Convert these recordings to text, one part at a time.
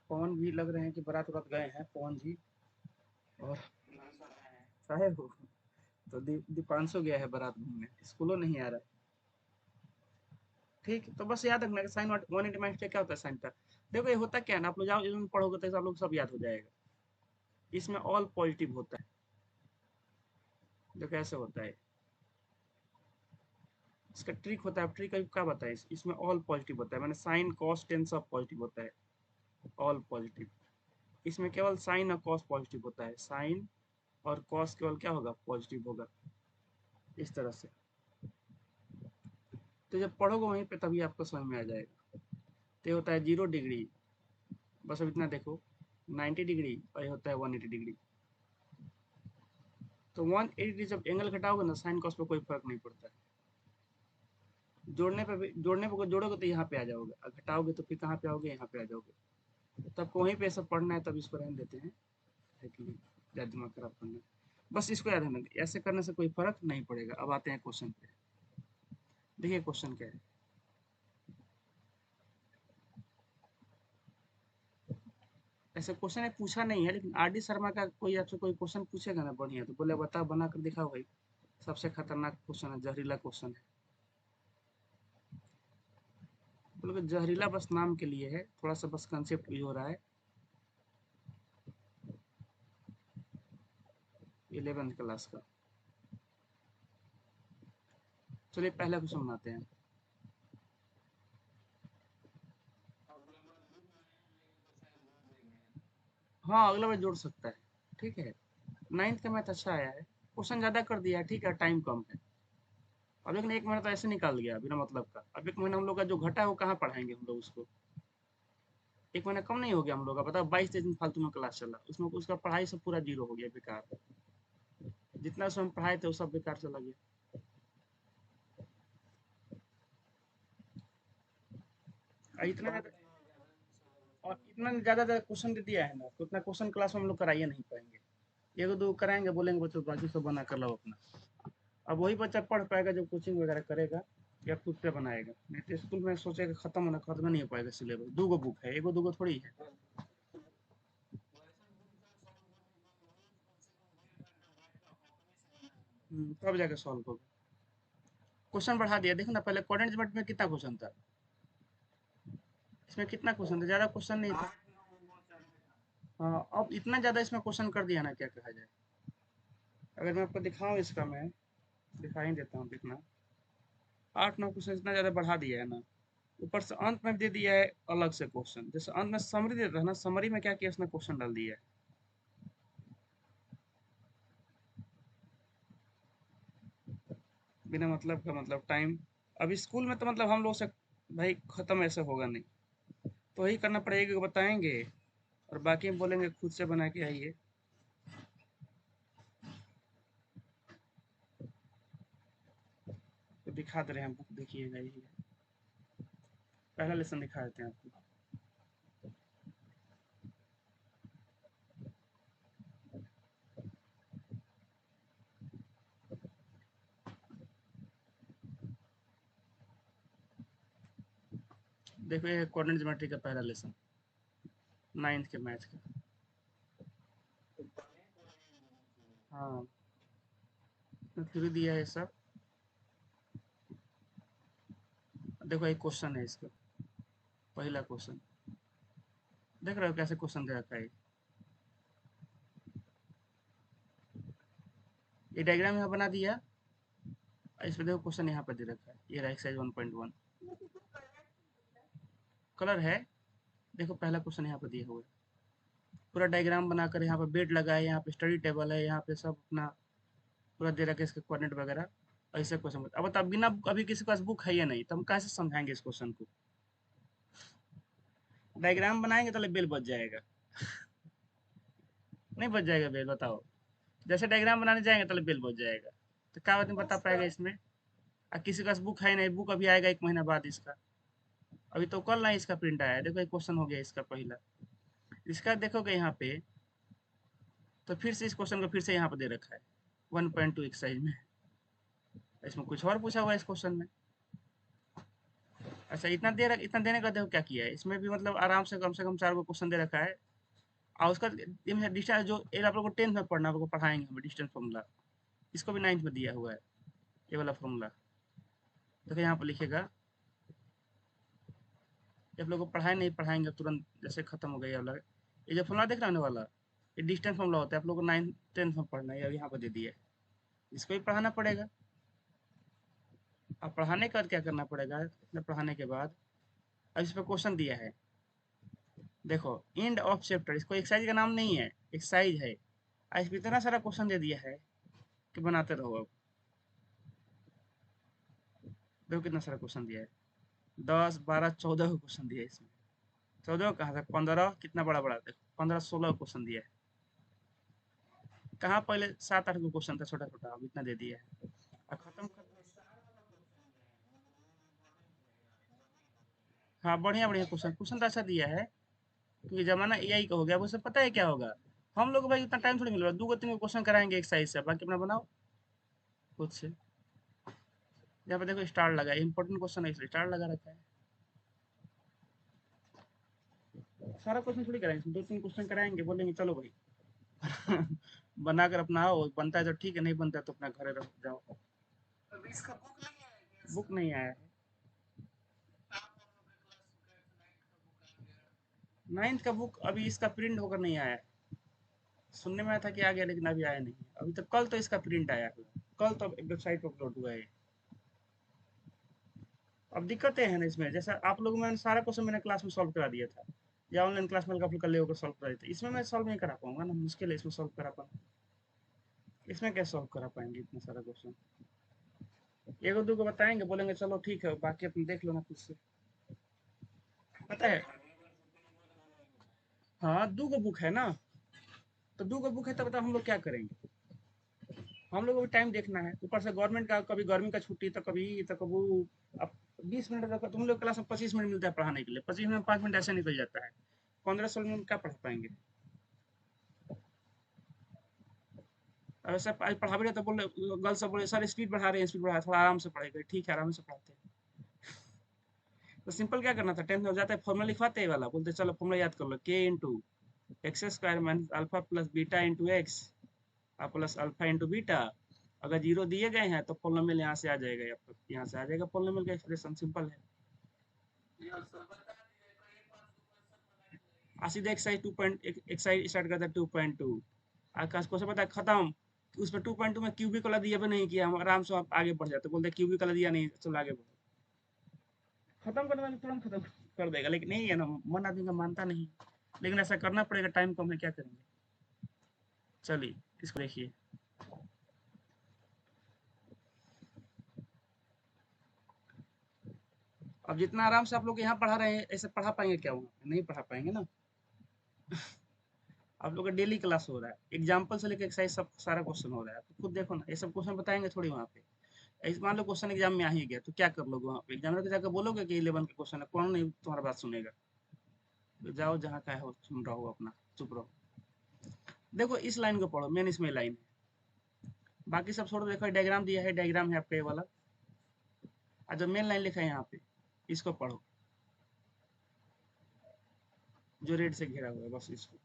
पवन जी लग रहे हैं कि बारात उरात गए हैं पवन जी। और साहेब हो तो दीपांशु गया है बारात घूमने, स्कूलों नहीं आ रहा है। ठीक है, तो बस याद रखना कि साइन 180 माइनस क्या होता है साइन का। देखो ये होता क्या है ना, आप लोग जाओ इसमें पढ़ोगे तो आप लोग सब याद हो जाएगा। इसमें ऑल पॉजिटिव होता है। जो कैसे होता है इसका ट्रिक होता है, ट्रिक क्या बताए, इसमें ऑल पॉजिटिव होता है, मैंने साइन कॉस टेन सब पॉजिटिव होता है। All positive. इसमें केवल साइन और कॉस पॉजिटिव होता है, साइन और कॉस केवल क्या होगा, पॉजिटिव होगा। इस तरह से तो जब पढ़ोगे वहीं पे तभी आपको समझ में आ जाएगा। तो ये होता है 0 डिग्री, बस अब इतना देखो, 90 डिग्री, और ये होता है 180 डिग्री। तो 180 जब एंगल घटाओगे ना साइन कॉस पे कोई फर्क नहीं पड़ता है। जोड़ने पे भी, जोड़ने पे जोड़ोगे तो यहाँ पे आ जाओगे, और घटाओगे तो फिर कहाँ पे आओगे, यहाँ पे आ जाओगे। तो आपको वहीं पे सब पढ़ना है, तब इसको रहने देते हैं, है कि नहीं, ज़्यादा दिमाग खराब करना। बस इसको याद रखना, ऐसे करने से कोई फर्क नहीं पड़ेगा। अब आते हैं क्वेश्चन पे। देखिए क्वेश्चन क्या है। ऐसे क्वेश्चन है पूछा नहीं है, लेकिन आर डी शर्मा का कोई आपसे कोई क्वेश्चन पूछेगा ना बढ़िया, तो बोले बता बना कर दिखाओ भाई। सबसे खतरनाक क्वेश्चन है, जहरीला क्वेश्चन है। बोले जहरीला बस नाम के लिए है, थोड़ा सा बस कंसेप्ट यूज हो रहा है। 11th क्लास का। चलिए पहला क्वेश्चन बनाते हैं। हाँ अगला बार जोड़ सकता है। ठीक है। 9th का मैथ अच्छा आया है, क्वेश्चन ज्यादा कर दिया है, ठीक है, टाइम कम है। अब लेकिन एक महीना तो ऐसे निकाल गया बिना मतलब का। अब एक महीना हम लोग का जो घटा है वो कहाँ पढ़ाएंगे हम लोग उसको। एक महीना कम नहीं हो गया हम लोग का, बताओ 22 दिन फालतू में क्लास चला, उसमें उसका पढ़ाई सब पूरा जीरो हो गया, बेकार। जितना उसमें हम पढ़ाए थे वो सब बेकार चला गया। और इतना ज्यादा क्वेश्चन दे दिया है ना, तो उतना क्वेश्चन क्लास में हम लोग कराइए नहीं पाएंगे। एक दो कराएंगे, बोलेंगे बच्चों बाकी सब बना कर लो अपना। अब वही बच्चा पढ़ पाएगा जो कोचिंग वगैरह करेगा या खुद से बनाएगा, नहीं तो स्कूल में सोचेगा खत्म होना, खत्म नहीं हो पाएगा सिलेबस। दो गो बुक है, एगो दूगो थोड़ी है। तब जाके सॉल्व होगा। क्वेश्चन बढ़ा दिया, देखो ना पहले कोऑर्डिनेट में कितना क्वेश्चन था, इसमें कितना क्वेश्चन था, ज्यादा क्वेश्चन नहीं था। हाँ अब इतना ज्यादा इसमें क्वेश्चन कर दिया ना, क्या कहा जाए। अगर मैं आपको दिखाऊं इसका, मैं दिखा ही देता हूँ, देखना। 8 9 क्वेश्चन इतना ज्यादा बढ़ा दिया है ना। ऊपर से अंत में दे दिया है अलग से क्वेश्चन, जैसे अंत में समरी देता है ना, समरी में क्या किया इसने, क्वेश्चन डाल दिया है बिना मतलब का, मतलब टाइम। अब स्कूल में तो मतलब हम लोग से भाई खत्म ऐसे होगा नहीं, तो वही करना पड़ेगा कि बताएंगे, और बाकी हम बोलेंगे खुद से बना के आइए। तो दिखा दे रहे हैं, बुक देखिएगा, यही है। पहला लेसन दिखा देते हैं आपको। देखो ये कोऑर्डिनेट ज्योमेट्री का पहला लेसन, 9th के मैथ का। हाँ थ्योरी दिया है सब। देखो एक क्वेश्चन है इसका, पहला क्वेश्चन। देख रहे हो कैसे क्वेश्चन दे रखा है। ये डायग्राम यहाँ बना दिया, इसमें देखो क्वेश्चन यहाँ पे दे रखा है, ये रहा एक्सरसाइज 1.1। कलर है। देखो पहला क्वेश्चन यहाँ पे दिया हुआ है, पूरा डायग्राम बनाकर यहाँ पे बेड लगा है, यहाँ पे स्टडी टेबल है, यहाँ पे सब अपना पूरा दे रखा है, इसके कोऑर्डिनेट वगैरह। ऐसे क्वेश्चन अब बता, बिना अभी किसी के पास बुक है या नहीं, तो हम कैसे समझाएंगे इस क्वेश्चन को। डायग्राम बनाएंगे तो बेल बच जाएगा, नहीं बच जाएगा बेल, बताओ। जैसे डायग्राम बनाने जाएंगे तो बेल बच जाएगा। तो क्या आदमी बता पाएगा इसमें। किसी के पास बुक है नहीं, बुक अभी आएगा 1 महीना बाद इसका। अभी तो कल नहीं इसका प्रिंट आया है। देखो एक क्वेश्चन हो गया इसका पहला। इसका देखोगे यहाँ पे, तो फिर से इस क्वेश्चन को फिर से यहाँ पे दे रखा है 1.2 एक्सरसाइज में। इसमें कुछ और पूछा हुआ है इस क्वेश्चन में। अच्छा, इतना देने का देखो क्या किया है इसमें भी, मतलब आराम से कम 4 गो क्वेश्चन दे रखा है। और उसका डिस्टेंस जो ये आप लोग को 10th में पढ़ना, आप लोग को पढ़ाएंगे हमें डिस्टेंस फॉर्मूला, इसको भी 9th में दिया हुआ है ये वाला फॉर्मूला। देखो यहाँ पर लिखेगा, ये आप लोग को पढ़ाए नहीं, पढ़ाएंगे तुरंत जैसे खत्म हो गया ये वाला। ये जो फॉर्मूला देख रहे हो वाला, ये डिस्टेंस फॉर्मूला होता है, आप लोग को 9th 10th में पढ़ना है, ये यहाँ पर दे दिया है। इसको भी पढ़ाना पड़ेगा। अब पढ़ाने के बाद क्या करना पड़ेगा, इतना पढ़ाने के बाद अब इस पर क्वेश्चन दिया है। देखो, एंड ऑफ चैप्टर, इसको एक्सरसाइज का नाम नहीं है, एक्सरसाइज है। आज पे इतना सारा क्वेश्चन दे दिया है कि बनाते रहो। अब देखो कितना सारा क्वेश्चन दिया है, 10 12 14 का क्वेश्चन दिया है इसमें। 14 कहाँ था, 15 कितना बड़ा बड़ा, देखो 15 16 क्वेश्चन दिया है। कहाँ पहले 7 8 को क्वेश्चन था छोटा छोटा, अब इतना दे दिया है। अब खत्म कर। हाँ, बढ़िया बढ़िया क्वेश्चन, क्वेश्चन तो अच्छा दिया है, क्योंकि जमाना एआई का हो गया। अब उसे पता है क्या होगा, हम लोग को भाई इतना टाइम थोड़ी मिल रहा है, 2 3 गो क्वेश्चन कराएंगे एक्सरसाइज से, बाकी अपना बनाओ खुद से। यहाँ पे देखो स्टार लगा है, इंपॉर्टेंट क्वेश्चन है इसलिए स्टार लगा रखा है। सारा क्वेश्चन थोड़ी कराएंगे, 2 3 क्वेश्चन कराएंगे, बोलेंगे चलो भाई बनाकर अपना आओ, बनता है तो ठीक है, नहीं बनता है तो अपना घरे रह जाओ। बुक नहीं आया है, 9th का बुक अभी इसका प्रिंट होकर नहीं आया है। सुनने में आया था कि आ गया, लेकिन अभी आया नहीं है। अभी तो कल तो इसका प्रिंट आया हुआ, कल तो वेबसाइट पर अपलोड हुआ है। अब दिक्कतें हैं ना इसमें, जैसा आप लोग, मैंने सारा क्वेश्चन मैंने क्लास में सॉल्व करा दिया था, या ऑनलाइन क्लास में आप लोग कल ले होकर सॉल्व करा देते। इसमें मैं सॉल्व नहीं करा पाऊंगा ना, मुश्किल है इसमें सॉल्व करा पाना। इसमें कैसे सॉल्व करा पाएंगे इतना सारा क्वेश्चन। एगो दो को बताएंगे, बोलेंगे चलो ठीक है, बाकी अपने देख लो ना खुद से। पता है, हाँ 2 गो बुक है ना, तो 2 गो बुक है, तब बताओ हम लोग क्या करेंगे। हम लोग को भी टाइम देखना है, ऊपर से गवर्नमेंट का कभी गर्मी का छुट्टी, तो कभी तो कभी। अब 20 मिनट तक तुम लोग क्लास में 25 मिनट मिलता है पढ़ाने के लिए, 25 मिनट 5 मिनट ऐसे निकल जाता है, 15 16 मिनट क्या पढ़ा पाएंगे। और सर आज पढ़ा भी रहे तो बोले, गर्ल्स सब बोले सर स्पीड बढ़ा रहे हैं, स्पीड बढ़ा, थोड़ा आराम से पढ़ाई ठीक है, आराम से पढ़ाते हैं। तो सिंपल क्या करना था, 10th में हो जाता है फॉर्मूला लिखवाते हैं वाला, बोलते चलो फॉर्मूला याद कर लो, के into x square minus alpha plus beta into x plus alpha into beta. अगर जीरो दिए गए हैं तो पोलिनोमियल यहाँ से आ जाएगा, आपका यहाँ से आ जाएगा पोलिनोमियल का एक्सप्रेशन, सिंपल है। सीधे एक्सरसाइज 2 एक्सरसाइज स्टार्ट करता है 2.2, आकाश को पता है खत्म। उसमें 2.2 में क्यूबिक वाला दिया भी नहीं किया, हम आराम से आप आगे बढ़ जाते, बोलते क्यूबिक वाला दिया नहीं, चलो आगे बढ़ो। खत्म करने वाले तुरंत खत्म कर देगा, लेकिन नहीं है ना, मन आदमी का मानता नहीं। लेकिन ऐसा करना पड़ेगा, टाइम कम है, क्या करेंगे। चलिए इसको देखिए। अब जितना आराम से आप लोग यहाँ पढ़ा रहे हैं, ऐसे पढ़ा पाएंगे क्या, वहाँ नहीं पढ़ा पाएंगे ना। आप लोग का डेली क्लास हो रहा है, एग्जाम्पल से लेकर एक्सरसाइज सब सारा क्वेश्चन हो रहा है, तो खुद देखो ना, ये सब क्वेश्चन बताएंगे थोड़ी वहाँ पे। मान लो क्वेश्चन एग्जाम में आ ही गया, तो क्या कर लोगे वहाँ पे, एग्जामिनर के जाकर बोलोगे कि 11 का क्वेश्चन है, कौन नहीं तुम्हारा बात सुनेगा। तो जाओ जहाँ का है सुन रहा हो, अपना चुप रहो। देखो इस लाइन को पढ़ो, मेन इसमें लाइन है, बाकी सब छोड़ो। देखो डायग्राम दिया है, डायग्राम है आपका ये वाला, और जो मेन लाइन लिखा है यहाँ पे, इसको पढ़ो, जो रेड से घेरा हुआ है, बस इसको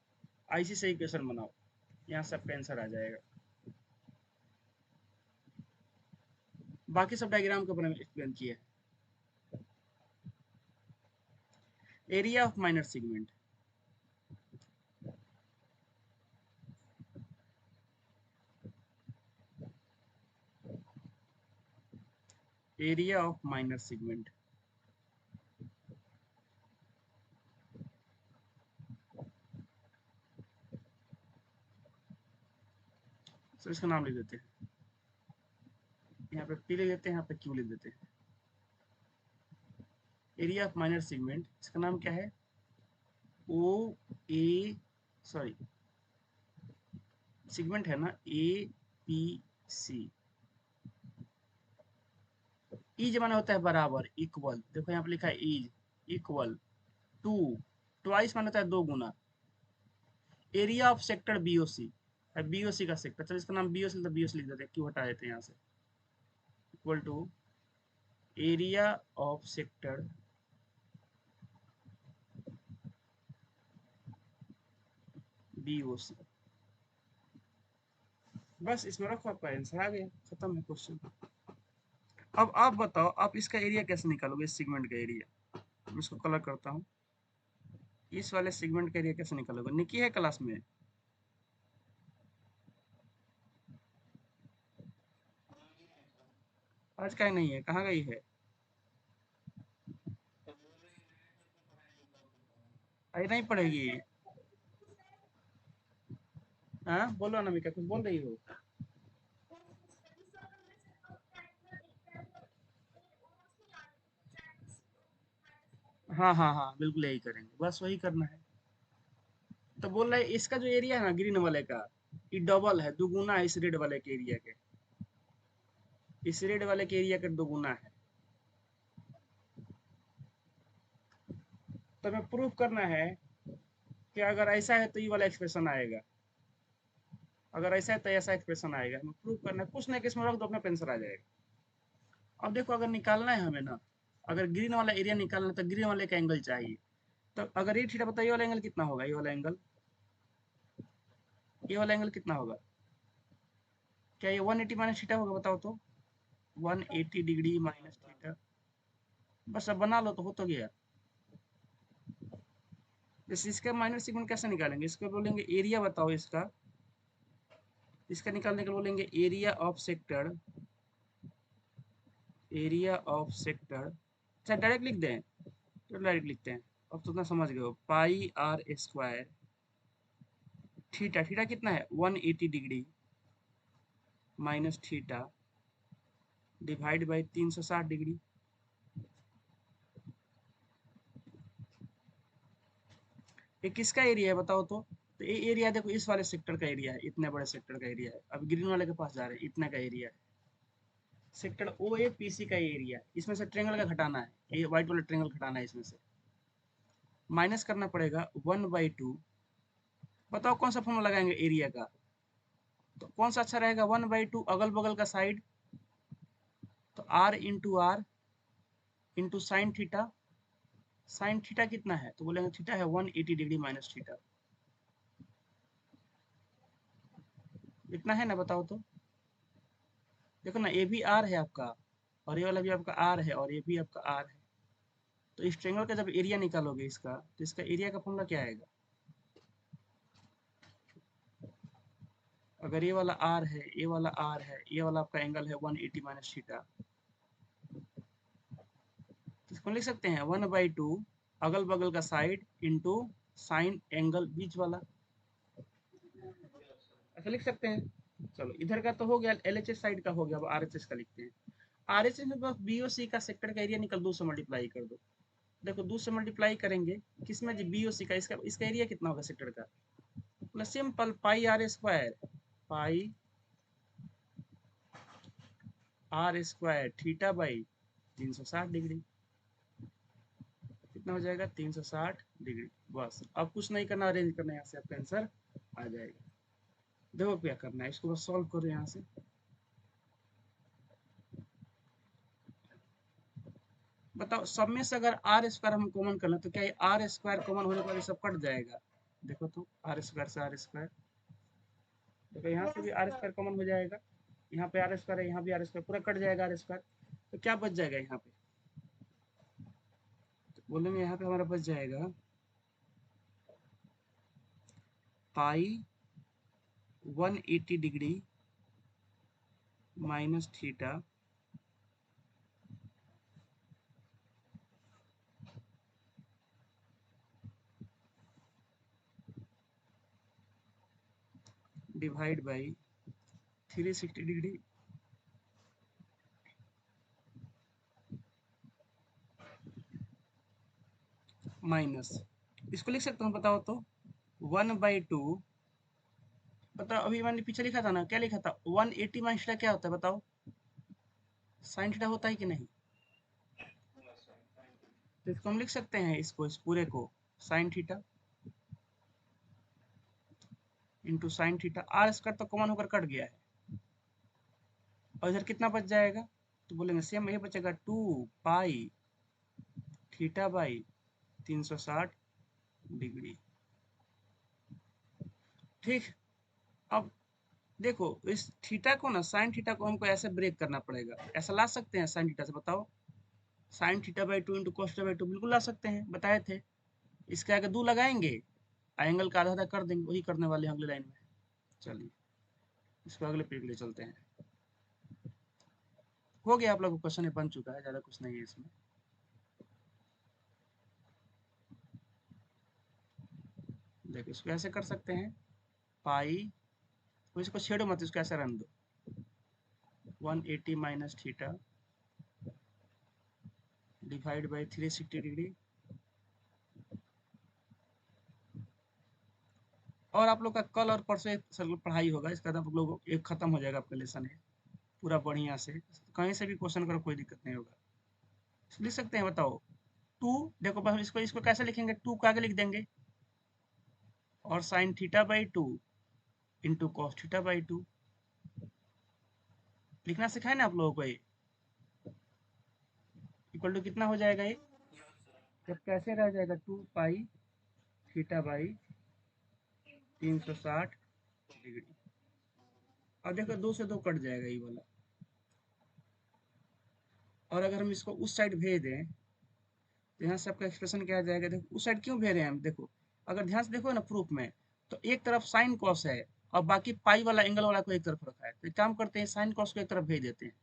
आईसी से इक्वेशन बनाओ, यहाँ से आपका आंसर आ जाएगा। बाकी सब डायग्राम के बारे में एक्सप्लेन किया है। Area of minor segment, area of minor segment, sir इसका नाम लिख देते हैं, यहाँ पे पी लिख देते हैं, यहाँ पे क्यू लिख देते हैं। एरिया ऑफ माइनर सेगमेंट, इसका नाम क्या है, ओ ए, सॉरी सेगमेंट है ना, ए पी सी। इज माना होता है बराबर, इक्वल, देखो यहाँ पे लिखा है इज इक्वल टू, ट्वाइस माना होता है 2 गुना, एरिया ऑफ सेक्टर बीओसी है, बीओसी का सेक्टर, चलो इसका नाम बीओसी, तो बीओसी लिख देते हैं, क्यों हटा देते हैं यहाँ से, equal to area of sector BOC। बस इसमें रखो, आपका आंसर आ गया, खत्म है क्वेश्चन। अब आप बताओ, आप इसका एरिया कैसे निकालोगे, इस सेगमेंट का एरिया। मैं इसको कलर करता हूँ। इस वाले सेगमेंट का एरिया कैसे निकालोगे? निकी है क्लास में? आज का ही नहीं है, कहाँ गई है? आई नहीं पड़ेगी। हाँ बोलो अनामिका, कुछ बोल रही हो? हाँ हाँ हाँ, बिल्कुल यही करेंगे, बस वही करना है। तो बोल रहे इसका जो एरिया है ना ग्रीन वाले का, ये डबल है, दुगुना है इस रेड वाले के एरिया के। इस रेड वाले के एरिया के दुगुना है। तो हमें प्रूफ करना है कि अगर ऐसा है तो ये वाला एक्सप्रेशन आएगा, अगर ऐसा है तो ऐसा एक्सप्रेशन आएगा। हमें प्रूफ करना है, कुछ नहीं, किसमें रख दो, अपना आंसर आ जाएगा। अब देखो, अगर निकालना है हमें ना, अगर ग्रीन वाला एरिया निकालना है तो ग्रीन वाले का एंगल चाहिए। तो अगर ये थीटा बताओ, ये वाला एंगल कितना होगा? ये वाला एंगल, ये वाला एंगल कितना होगा? क्या ये 180 माइनस थीटा होगा? बताओ तो। 180 डिग्री माइनस थीटा। बस अब बना लो तो हो तो गया। जैसे इसका माइनर सेगमेंट कैसे निकालेंगे? इसको बोलेंगे एरिया बताओ इसका। इसका निकालने के लिए बोलेंगे area of sector, area of sector. अच्छा डायरेक्ट लिख दें? तो डायरेक्ट लिखते हैं। अब तो इतना समझ गए हो, पाई आर स्क्वायर थीटा, थीटा कितना है? 180 degree minus theta divide by 360 degree. ये किसका एरिया है बताओ तो ये एरिया देखो, इस वाले सेक्टर का एरिया है, इतने बड़े सेक्टर का एरिया है। अब ग्रीन वाले के पास जा रहे हैं, इतना का एरिया है। Sector O A P C का एरिया, इसमें से ट्रेंगल का घटाना है, ये व्हाइट वाला ट्रेंगल घटाना है, इसमें से माइनस करना पड़ेगा 1/2। बताओ कौन सा फॉर्मूला लगाएंगे एरिया का? तो कौन सा अच्छा रहेगा? 1/2 अगल बगल का साइड, तो R into sine theta. Sine theta कितना है? तो बोलेंगे थीटा है 180 डिग्री माइनस थीटा। इतना है ना, बताओ तो। देखो ना, ये भी आर है आपका, और ये वाला भी आपका आर है, और ये भी आपका आर है। तो इस ट्रेंगल का जब एरिया निकालोगे इसका, तो इसका एरिया का फॉर्मूला क्या आएगा? अगर ये वाला आर है, ये वाला आर है, ये वाला आपका एंगल है 180 माइनस थीटा, तो इसको लिख सकते हैं 1/2 अगल बगल का साइड इंटू साइन एंगल बीच वाला। ऐसा लिख सकते हैं। चलो इधर का तो हो गया, LHS साइड का हो गया। अब RHS का लिखते हैं। RHS में बस BOC का सेक्टर का एरिया निकल 2 से मल्टीप्लाई कर दो। देखो 2 से मल्टीप्लाई करेंगे किसमें? जी BOC का। इसका एरिया कितना होगा सेक्टर का? Plus simple pi r square, pi r square theta by 360 degree. कितना हो जाएगा? 360 डिग्री। बस अब कुछ नहीं करना, अरेंज करना, यहाँ से आपका आंसर आ जाएगा। देखो क्या करना है, इसको बस सॉल्व करो यहाँ से। बताओ सब में से अगर आर स्क्वायर हम कॉमन कर लें तो क्या ये आर स्क्वायर कॉमन होने के बाद ये सब कट जाएगा? देखो तो, आर स्क्वायर से आर स्क्वायर, देखो यहाँ से भी आर स्क्वायर कॉमन हो जाएगा, यहाँ पे आर स्क्वायर है, यहाँ भी आर स्क्वायर, पूरा कट जाएगा आर स्क्वायर। तो क्या बच जाएगा यहाँ पे? तो बोलेंगे यहाँ पे हमारा बच जाएगा पाई 180 degree minus theta divide by 360 degree minus, इसको लिख सकता हूँ बताओ तो, 1/2। बताओ अभी मैंने पीछे लिखा था ना, क्या लिखा था? 180 माइनस थीटा क्या होता है बताओ? साइन थीटा होता है कि नहीं? तो इसको हम लिख सकते हैं, इसको, इस पूरे को sine theta into sine theta. R square तो कॉमन होकर कट गया है, और इधर कितना बच जाएगा? तो बोलेंगे सेम ये बचेगा 2 पाई थीटा बाई 360 डिग्री। ठीक। अब देखो इस थीटा को ना, साइन थीटा को हमको ऐसे ब्रेक करना पड़ेगा, ऐसा ला सकते हैं साइन थीटा से, बताओ। Sign theta by two into cos theta by to बिल्कुल ला सकते हैं, बताए थे। इसके आगे 2 लगाएंगे, एंगल का आधा आधा कर देंगे, वही करने वाले हैं अगले लाइन में। चलिए इसको अगले पेज ले चलते हैं। हो गया, आप लोगों को क्वेश्चन बन चुका है, ज़्यादा कुछ नहीं है इसमें। देखो इसको ऐसे कर सकते हैं, पाई, तो इसको छेड़ो मत, इसको ऐसे रन दो, 180 minus theta divide by 360 degree. और आप लोग का कल और परसों एक पढ़ाई होगा, इसका आप लोग एक खत्म हो जाएगा आपका लेसन है पूरा बढ़िया से, कहीं से भी क्वेश्चन करो कोई दिक्कत नहीं होगा। लिख सकते हैं, बताओ। टू, देखो बस इसको इसको कैसे लिखेंगे, टू को आगे लिख देंगे, और sign theta by two into cos theta by to. लिखना सिखाए ना आप लोगों को ये, इक्वल टू कितना हो जाएगा ये, जब कैसे रह जाएगा, 2 पाई थीटा बाई 360 डिग्री। अब देखो 2 से 2 कट जाएगा ये वाला, और अगर हम इसको उस साइड भेज दें तो यहाँ से आपका एक्सप्रेशन क्या आ जाएगा, देखो उस साइड क्यों भेज रहे हैं हम, देखो अगर ध्यान से देखो ना प्रूफ में, तो एक तरफ साइन कॉस है और बाकी पाई वाला एंगल वाला को एक तरफ रखा है, तो एक काम करते हैं साइन कॉस को एक तरफ भेज देते हैं,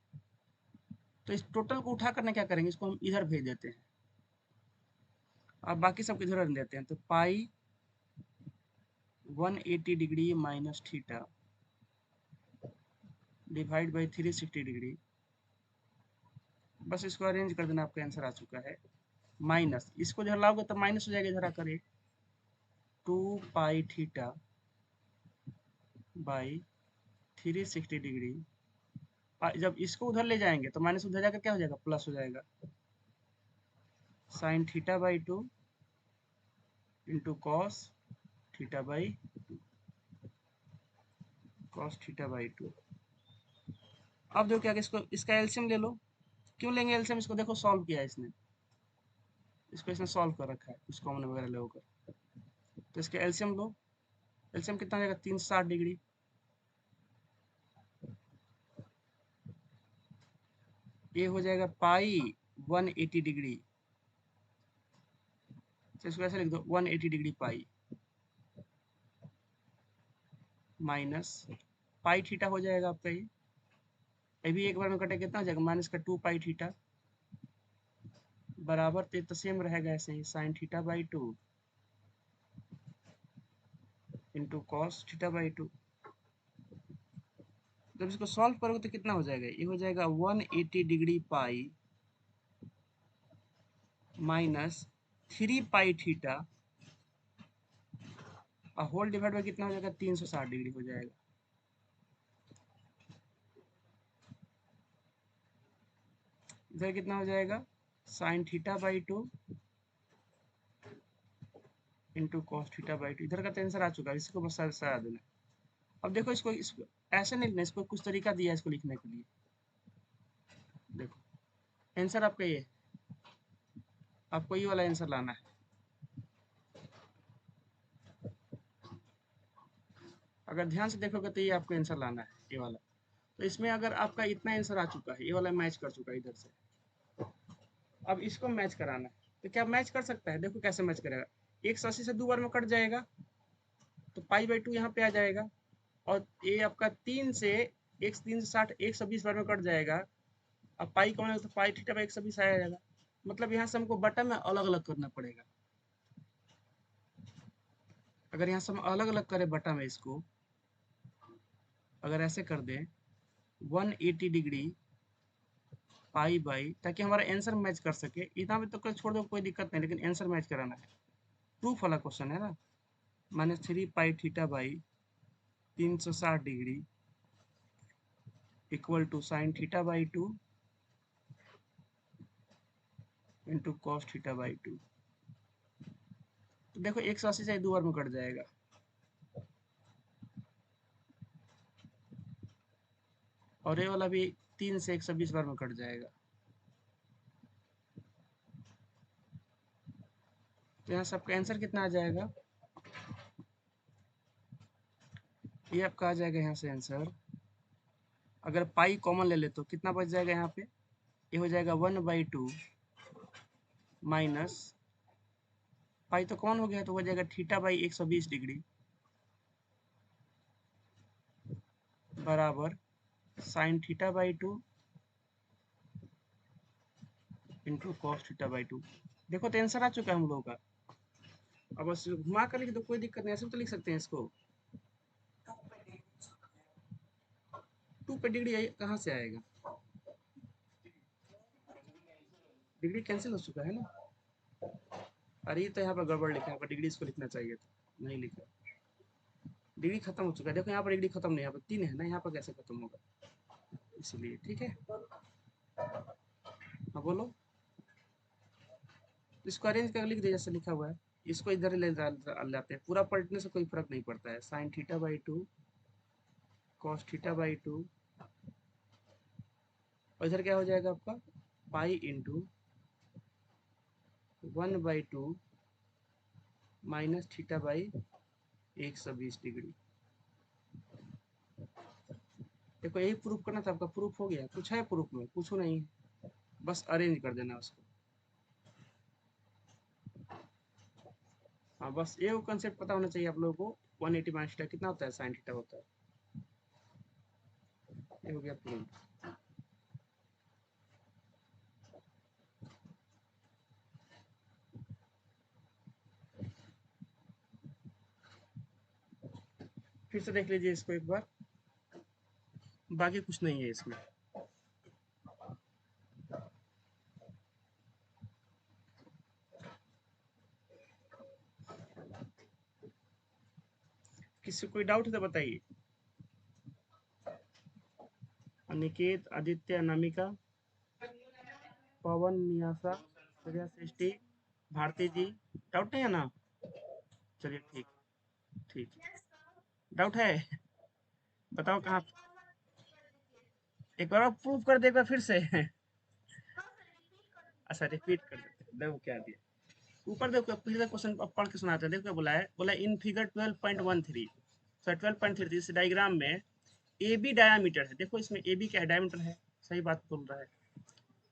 तो इस टोटल को उठा करने क्या करेंगे, इसको हम इधर भेज देते हैं, अब बाकी सबको इधर रख देते हैं, तो पाई 180 degree minus theta divide by 360 degree. बस इसको अरेंज कर देना, आपका आंसर आ चुका है। माइनस इसको इधर लाओगे तो माइनस हो जाएगा, इधर आकर 2 पाई थीटा बाई 360 डिग्री। जब इसको उधर ले जाएंगे तो माइनस उधर जाकर क्या हो जाएगा, प्लस हो जाएगा, sign theta by two into cos theta by cos theta by to. अब देखो क्या, इसको इसका एलसीएम ले लो। क्यों लेंगे एलसीएम, इसको देखो सॉल्व किया है इसने, इसको इसने सॉल्व कर रखा है कुछ कॉमन वगैरह ले होकर, तो इसका एलसीएम लो। एलसीएम कितना हो जाएगा, 360 डिग्री, ये हो जाएगा पाई 180 डिग्री, तो इसको ऐसे लिख दो 180 degree pi minus pi theta हो जाएगा आपका ये भी एक बार में कटे, कितना हो जाएगा माइनस का 2 पाई थीटा बराबर, तो सेम रहेगा ऐसे ही, sine theta by two into cos theta by two. जब इसको सॉल्व करोगे तो कितना हो जाएगा, ये हो जाएगा 180 degree pi minus 3 pi theta और होल डिवाइड बाई कितना हो जाएगा, 360 डिग्री हो जाएगा। इधर कितना हो जाएगा, sign theta by two into cos theta by to. इधर का तो आंसर आ चुका है, इसको बस सरा देना। अब देखो इसको ऐसे नहीं लिखना, इसको कुछ तरीका दिया है इसको लिखने के लिए। देखो आंसर आपका ये, आपको ये वाला आंसर लाना है। अगर ध्यान से देखोगे तो ये आपको आंसर लाना है, ये वाला। तो इसमें अगर आपका इतना आंसर आ चुका है, ये वाला मैच कर चुका है इधर से, अब इसको मैच कराना है, तो क्या मैच कर सकता है, देखो कैसे मैच करेगा। 180 से 2 बार में कट जाएगा, तो पाई बाई टू यहाँ पे आ जाएगा, और ये आपका 3 से 360 120 बार में कट जाएगा। अब पाई कौन है, तो पाई थीटा बाई 120 आया जाएगा। मतलब यहाँ से हमको बटन में अलग अलग करना पड़ेगा। अगर यहाँ से हम अलग अलग करें बटा में इसको, अगर ऐसे कर दें 180 डिग्री पाई बाई, ताकि हमारा आंसर मैच कर सके, इतना भी तो छोड़ दो कोई दिक्कत नहीं, लेकिन आंसर मैच कराना है, प्रूफ वाला क्वेश्चन है ना। Minus 3 pi theta by 360 degree equal to sine theta by two into cos theta by two. तो देखो 180 से 2 बार में कट जाएगा, और ये वाला भी 3 से 120 बार में कट जाएगा। तो यहाँ से आपका आंसर कितना आ जाएगा, ये आपका आ जाएगा यहाँ से आंसर। अगर पाई कॉमन ले ले तो कितना बच जाएगा यहाँ पे, ये हो जाएगा 1/2 माइनस पाई तो कौन हो गया, तो हो जाएगा थीटा बाई 120 डिग्री बराबर sign theta by 2 into cos theta by 2। देखो तो आंसर आ चुका है हम लोगों का। अब बस घुमा कर लिख दो, कोई दिक्कत नहीं, ऐसे तो लिख सकते हैं इसको। 2 पे डिग्री कहाँ से आएगा, डिग्री कैंसिल हो चुका है ना। अरे ये तो यहाँ पर गड़बड़ लिखा है, यहाँ पर डिग्री इसको लिखना चाहिए था, नहीं लिखा। डिग्री खत्म हो चुका है, देखो यहाँ पर डिग्री खत्म नहीं, यहाँ पर 3 है ना, यहाँ पर कैसे खत्म होगा, इसलिए ठीक है। हाँ बोलो, इसको अरेंज कर लिख दे जैसे लिखा हुआ है, इसको इधर ले लाते हैं, पूरा पलटने से कोई फर्क नहीं पड़ता है। Sign theta by 2 cos theta by 2 और इधर क्या हो जाएगा आपका pi into 1/2 minus theta by 120 degree. देखो यही प्रूफ करना था आपका, प्रूफ हो गया, कुछ है प्रूफ में, कुछ नहीं है, बस अरेंज कर देना उसको। हाँ बस ये कंसेप्ट पता होना चाहिए आप लोगों को। 180 माइनस थीटा कितना होता है, साइन थीटा होता है। ये हो गया प्रूफ। फिर से देख लीजिए इसको एक बार, बाकी कुछ नहीं है इसमें। किसी कोई डाउट है तो बताइए। अनिकेत, आदित्य, अनामिका, पवन, नियासा, श्रेया, सृष्टि, भारती जी, डाउट नहीं है ना। चलिए ठीक, ठीक डाउट है, बताओ कहाँ। एक बार और प्रूफ कर दे, एक बार फिर से अच्छा रिपीट कर देते हैं, देखो क्या दिया ऊपर। देखो पिछले क्वेश्चन पढ़ के सुनाते हैं, देखो क्या बोला है, बोला इन फिगर 12.13 सॉरी 12.33 इस डायग्राम में ए बी डायामीटर है, देखो इसमें ए बी क्या है, डायमीटर है, सही बात बोल रहा है।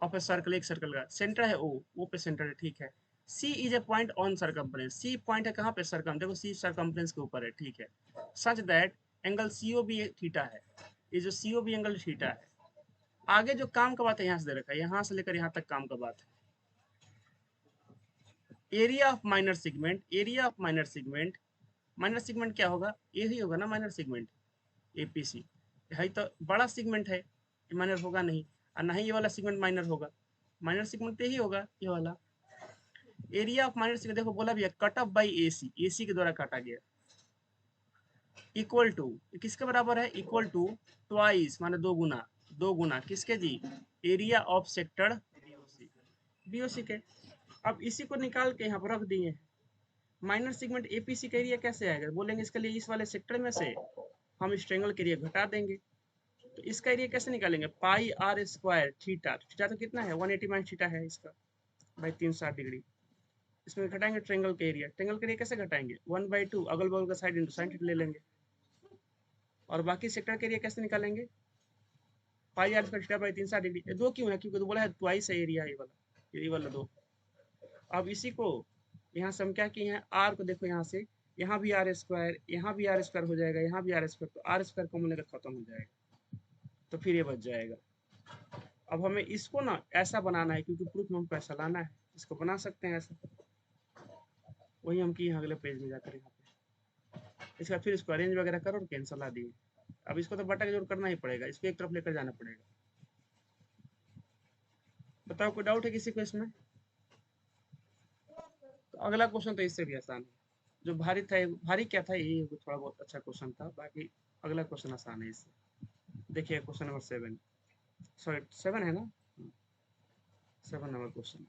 ऑफ ए सर्कल, एक सर्कल का सेंटर है ओ पे सेंटर है, ठीक है। C is a point on circumference, C point है कहाँ पे, सरकम, देखो सी सरकमफ्रेंस के ऊपर है, ठीक है। Such that angle C O B theta है, ये जो C O B angle theta है। आगे जो काम का बात है यहाँ से दे रखा है, यहाँ से लेकर यहाँ तक काम का बात है। Area of minor segment, area of minor segment, minor segment क्या होगा, यही होगा ना माइनर सेगमेंट, एपीसी है तो बड़ा सेगमेंट है, ये माइनर होगा नहीं, और ना ही ये वाला सेगमेंट माइनर होगा, माइनर सेगमेंट तो यही होगा ये वाला। एरिया ऑफ माइनर सेगमेंट देखो बोला भी है, cut off by AC, AC के द्वारा काटा गया, इक्वल टू किसके बराबर है, इक्वल टू ट्वाइस माने दो गुना, दो गुना किसके जी, area of sector BOC, BOC के। अब इसी को निकाल के यहाँ पर रख दिए। माइनर सेगमेंट एपीसी का एरिया कैसे आएगा, बोलेंगे इसके लिए इस वाले सेक्टर में से हम इस ट्रायंगल के एरिया घटा देंगे, तो इसका एरिया कैसे निकालेंगे, pi r square theta, theta तो कितना है 180 माइनस थीटा है इसका बाई 360 डिग्री। इसमें घटाएंगे ट्रायंगल का एरिया, ट्रायंगल का एरिया कैसे घटाएंगे 1/2 अगल बगल का साइड इंटू साइन थीटा ले लेंगे। और बाकी सेक्टर के एरिया कैसे निकालेंगे, pi r square theta by 360 degree. ये दो क्यों है, क्योंकि तो बोला है ट्वाइस है एरिया, ये वाला दो। अब इसी को यहाँ से हम क्या किए हैं, आर को देखो यहाँ से, यहाँ भी आर स्क्वायर, यहाँ भी आर स्क्वायर हो जाएगा, यहाँ भी आर स्क्वायर, तो आर स्क्वायर कॉमन लेकर खत्म हो जाएगा, तो फिर ये बच जाएगा। अब हमें इसको ना ऐसा बनाना है, क्योंकि प्रूफ में हमको ऐसा लाना है, इसको बना सकते हैं ऐसा, वही हम किए अगले पेज में जाकर यहाँ पे। इसका फिर इसको अरेंज वगैरह करो और कैंसल ला दिए। अब इसको तो बटा के जोड़ करना ही पड़ेगा, इसको एक तरफ लेकर जाना पड़ेगा। बताओ कोई डाउट है किसी को इसमें। तो अगला क्वेश्चन तो इससे भी आसान है, जो भारी था, भारी क्या था ये थोड़ा बहुत अच्छा क्वेश्चन था, बाकी अगला क्वेश्चन आसान है इससे। देखिए क्वेश्चन नंबर 7, सॉरी 7 है ना, 7 नंबर क्वेश्चन।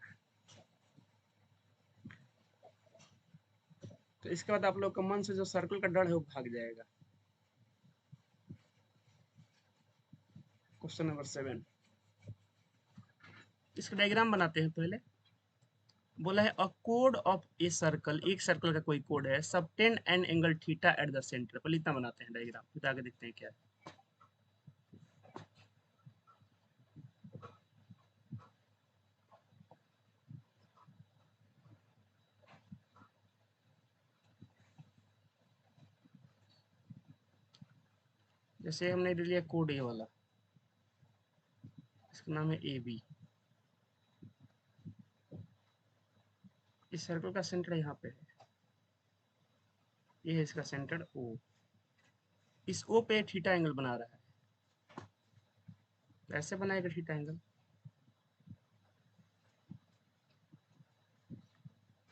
तो इसके बाद आप लोग का मन से जो सर्कल का डर है वो भाग जाएगा। क्वेश्चन नंबर 7, इसका डायग्राम बनाते हैं पहले। बोला है a code of a circle, एक सर्कल का कोई कोड है, subtend an angle theta at the centre. पहले इतना बनाते हैं डायग्राम, फिर आगे देखते हैं क्या है। जैसे हमने ले लिया कोड ए वाला, इसका नाम है ए बी। इस सर्कल का सेंटर यहाँ पे है, ये है इसका सेंटर ओ। इस ओ पे थीटा एंगल बना रहा है, कैसे बनाएगा थीटा एंगल?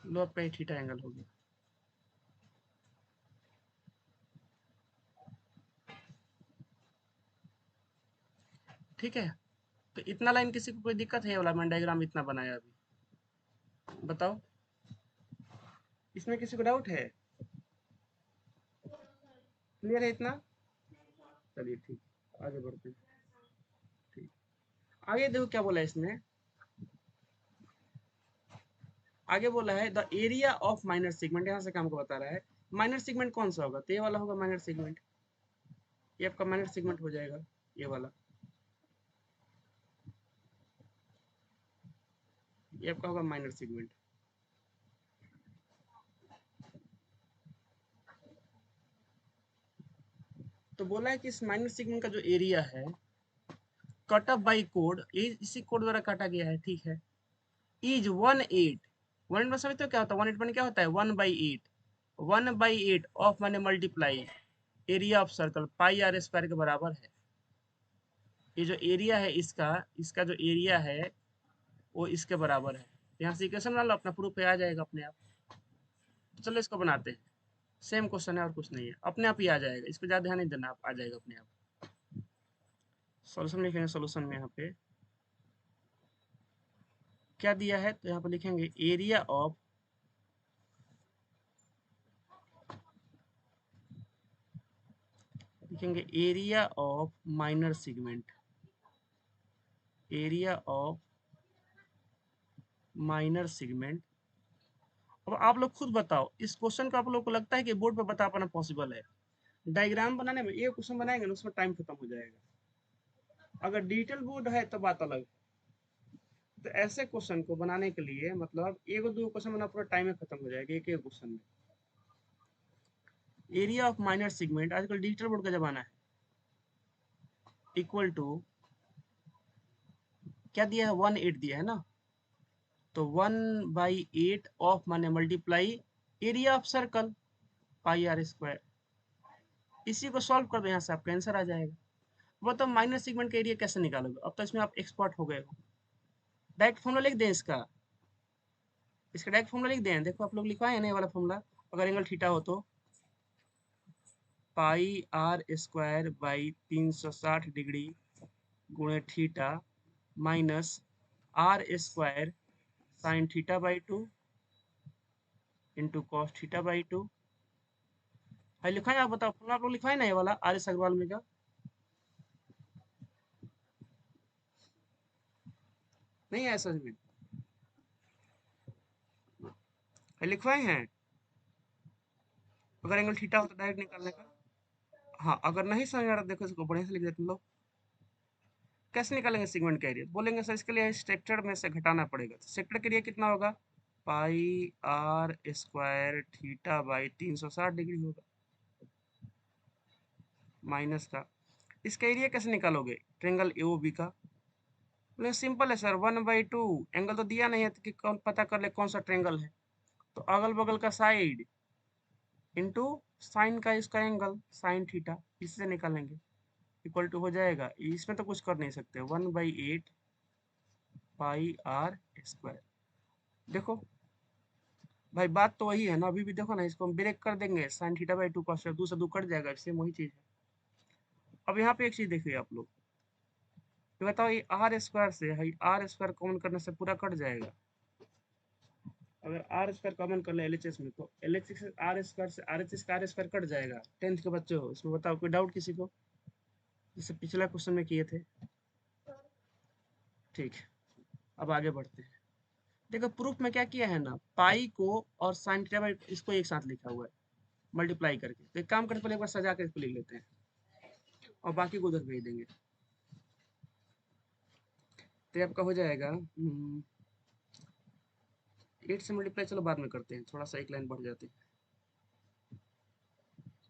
लो पे थीटा एंगल हो गया, ठीक है। तो इतना लाइन किसी को कोई दिक्कत है? ये वाला मैंने डायग्राम इतना बनाया अभी, बताओ इसमें किसी को डाउट है? क्लियर है इतना? चलिए ठीक, आगे बढ़ते हैं। ठीक, आगे देखो क्या बोला है इसने। आगे बोला है the area of minor segment, यहाँ से काम को बता रहा है। माइनर सेगमेंट कौन सा होगा? तो ये वाला होगा माइनर सेगमेंट, ये आपका माइनर सेगमेंट हो जाएगा, ये वाला, ये आपका होगा माइनर सेगमेंट। तो बोला है कि इस माइनर सेगमेंट का जो एरिया है कट ऑफ बाई कोड, इसी कोड द्वारा काटा गया है, ठीक है, इज 1/8। 1/8 में समझते हो क्या होता है? 1/8 क्या होता है? 1/8, 1/8 ऑफ माने multiply area of circle pi r square के बराबर है। ये जो एरिया है इसका, इसका जो एरिया है वो इसके बराबर है। यहाँ से इक्वेशन बना लो, अपना प्रूफ पे आ जाएगा अपने आप। तो चलो इसको बनाते हैं, सेम क्वेश्चन है और कुछ नहीं है, अपने आप ही आ जाएगा, इस पर ज़्यादा ध्यान नहीं देना, आप आ जाएगा अपने आप। सॉल्यूशन लिखेंगे, सॉल्यूशन में यहाँ पे क्या दिया है, तो यहाँ पे लिखेंगे एरिया ऑफ, लिखेंगे area of minor segment, area of minor segment. अब आप लोग खुद बताओ, इस क्वेश्चन को आप लोग को लगता है कि बोर्ड पे बता पाना पॉसिबल है? डायग्राम बनाने में ये क्वेश्चन बनाएंगे ना, उसमें टाइम खत्म हो जाएगा। अगर डिजिटल बोर्ड है तो बात अलग। तो ऐसे क्वेश्चन को बनाने के लिए मतलब एक दो क्वेश्चन बना पूरा टाइम में खत्म हो जाएगा एक एक क्वेश्चन में। एरिया ऑफ माइनर सेगमेंट, आजकल डिजिटल बोर्ड का जमाना है, इक्वल टू क्या दिया है? 1/8 दिया है ना, तो 1/8 ऑफ माने multiply area of circle pi r square. इसी को सॉल्व कर दो, यहाँ से आपका आंसर आ जाएगा। वो तो माइनर सेगमेंट का एरिया कैसे निकालोगे? अब तो इसमें आप एक्सपर्ट हो गए हो। डायरेक्ट फॉर्मूला लिख दें इसका, इसका डायरेक्ट फॉर्मूला लिख दें। देखो आप लोग लिखवाए ना ये वाला फॉर्मूला, अगर एंगल थीटा हो तो pi r square by 360 degree गुणे theta minus r square sine theta by 2 into cos theta by 2। है लिखा है? आप बताओ, फॉर्मूला आप लोग लिखवाए ना ये वाला आर एस अग्रवाल में का? नहीं है समझ में? है लिखवाए हैं? अगर एंगल थीटा हो तो डायरेक्ट निकालने का। हाँ, अगर नहीं समझ आ रहा देखो इसको बढ़िया से लिख देते लोग। कैसे निकालेंगे सेगमेंट का एरिया? बोलेंगे सर इसके लिए सेक्टर में से घटाना पड़ेगा, तो सेक्टर का एरिया कितना होगा? Pi r square theta by 360 degree होगा, माइनस का। इसका एरिया कैसे निकालोगे ट्रेंगल ए ओ बी का? बोले सिंपल है सर, 1/2, एंगल तो दिया नहीं है तो कि कौन पता कर ले कौन सा ट्रेंगल है, तो अगल बगल का साइड इंटू साइन का इसका एंगल साइन थीटा, इससे निकालेंगे, इक्वल टू हो जाएगा, इसमें तो कुछ कर नहीं सकते, 1/8 पाई आर स्क्वायर। देखो भाई बात तो वही है ना, अभी भी देखो ना, इसको हम ब्रेक कर देंगे, साइन थीटा बाई 2 कॉस 2 से 2 कट जाएगा, सेम वही चीज है। अब यहाँ पे एक चीज देखिए आप लोग, तो बताओ ये आर स्क्वायर से है, आर स्क्वायर कॉमन करने से पूरा कट जाएगा। अगर आर स्क्वायर कॉमन कर ले एलएचएस में, तो एलएचएस से आर स्क्वायर से आरएचएस का आर स्क्वायर कट जाएगा। 10th के बच्चे हो, इसमें बताओ कोई डाउट किसी को? जैसे पिछला क्वेश्चन में किए थे। ठीक, अब आगे बढ़ते हैं। देखो प्रूफ में क्या किया है ना, पाई को और साइन थीटा बाई इसको एक साथ लिखा हुआ है मल्टीप्लाई करके। तो एक काम करते पहले एक बार सजा कर इसको लिख लेते हैं और बाकी को उधर भेज देंगे। तो आपका हो जाएगा 8 से मल्टीप्लाई, चलो बाद में करते हैं, थोड़ा सा एक लाइन बढ़ जाते हैं।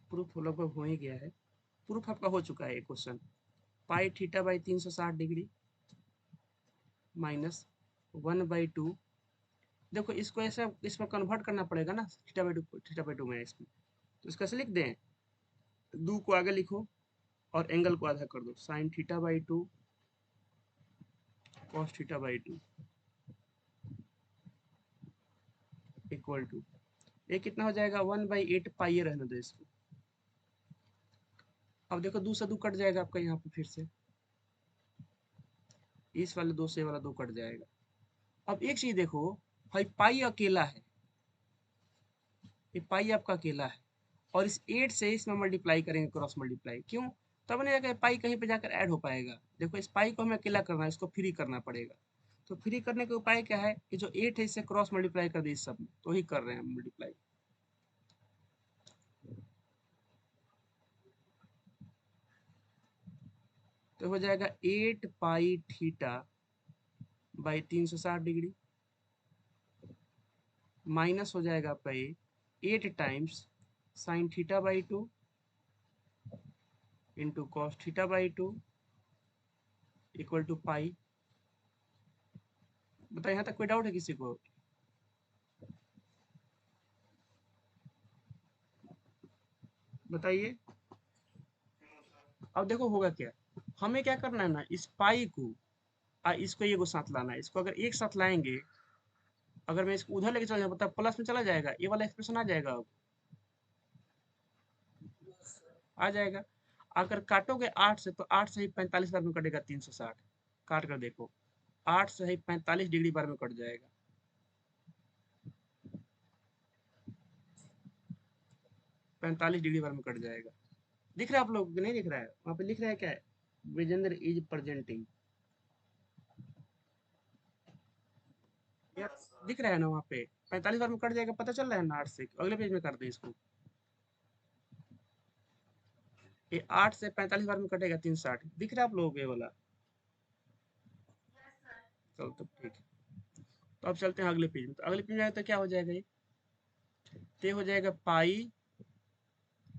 प्रूफ लगभग हो ही गया है। प्रूफ आपका हो चुका है एक question, pi theta by 360 degree minus 1/2। देखो इसको ऐसा इसमें कन्वर्ट करना पड़ेगा ना, थीटा बाई टू में इसमें, तो इसको ऐसे लिख दें, दो को आगे लिखो और एंगल को आधा कर दो, sine theta by two cos theta by two equal to, ये कितना हो जाएगा 1/8 पाई, रहने दो इसको। अब देखो दो से दो कट जाएगा आपका यहाँ पे, फिर से इस वाले दो से वाला दो कट जाएगा। अब एक चीज देखो भाई, पाई अकेला है, ये पाई आपका अकेला है, और इस 8 से इसमें मल्टीप्लाई करेंगे, क्रॉस मल्टीप्लाई क्यों, तब नहीं जाकर पाई कहीं पे जाकर ऐड हो पाएगा। देखो इस पाई को हमें अकेला करना है, इसको फ्री करना पड़ेगा। तो फ्री करने का उपाय क्या है, कि जो 8 है इससे क्रॉस मल्टीप्लाई कर दी इस सब में, तो ही कर रहे हैं हम मल्टीप्लाई। तो हो जाएगा 8 pi theta by 360 degree minus हो जाएगा आपका ये 8 times sine theta by two into cos theta by two equal to pi. बताइए यहाँ तक कोई डाउट है किसी को? बताइए। अब देखो होगा क्या, हमें क्या करना है ना, इस पाई को इसको ये को साथ लाना है। इसको अगर एक साथ लाएंगे, अगर मैं इसको उधर लेके चला जाऊँ, तब प्लस में चला जाएगा, ये वाला एक्सप्रेशन आ जाएगा। अब आ जाएगा। अगर काटोगे 8 से, तो 8 से ही 45 बार में कटेगा 360, काट कर देखो, 8 से ही 45 डिग्री बार में कट जाएगा। 45 डिग्री बार में कट जाएगा। दिख रहा है आप लोग, नहीं दिख रहा है? वहाँ पे लिख रहा है क्या है, विजेंद्र इज प्रेजेंटिंग, दिख रहा है ना वहाँ पे? 45 बार में कट जाएगा, पता चल रहा है ना? 8 से अगले पेज में कर दें इसको, ये 8 से 45 बार में कटेगा 360, दिख रहा है आप लोगों को ये वाला? चलो तो ठीक है। तो अब चलते हैं अगले पेज में। तो अगले पेज में तो क्या हो जाएगा, ये हो जाएगा pi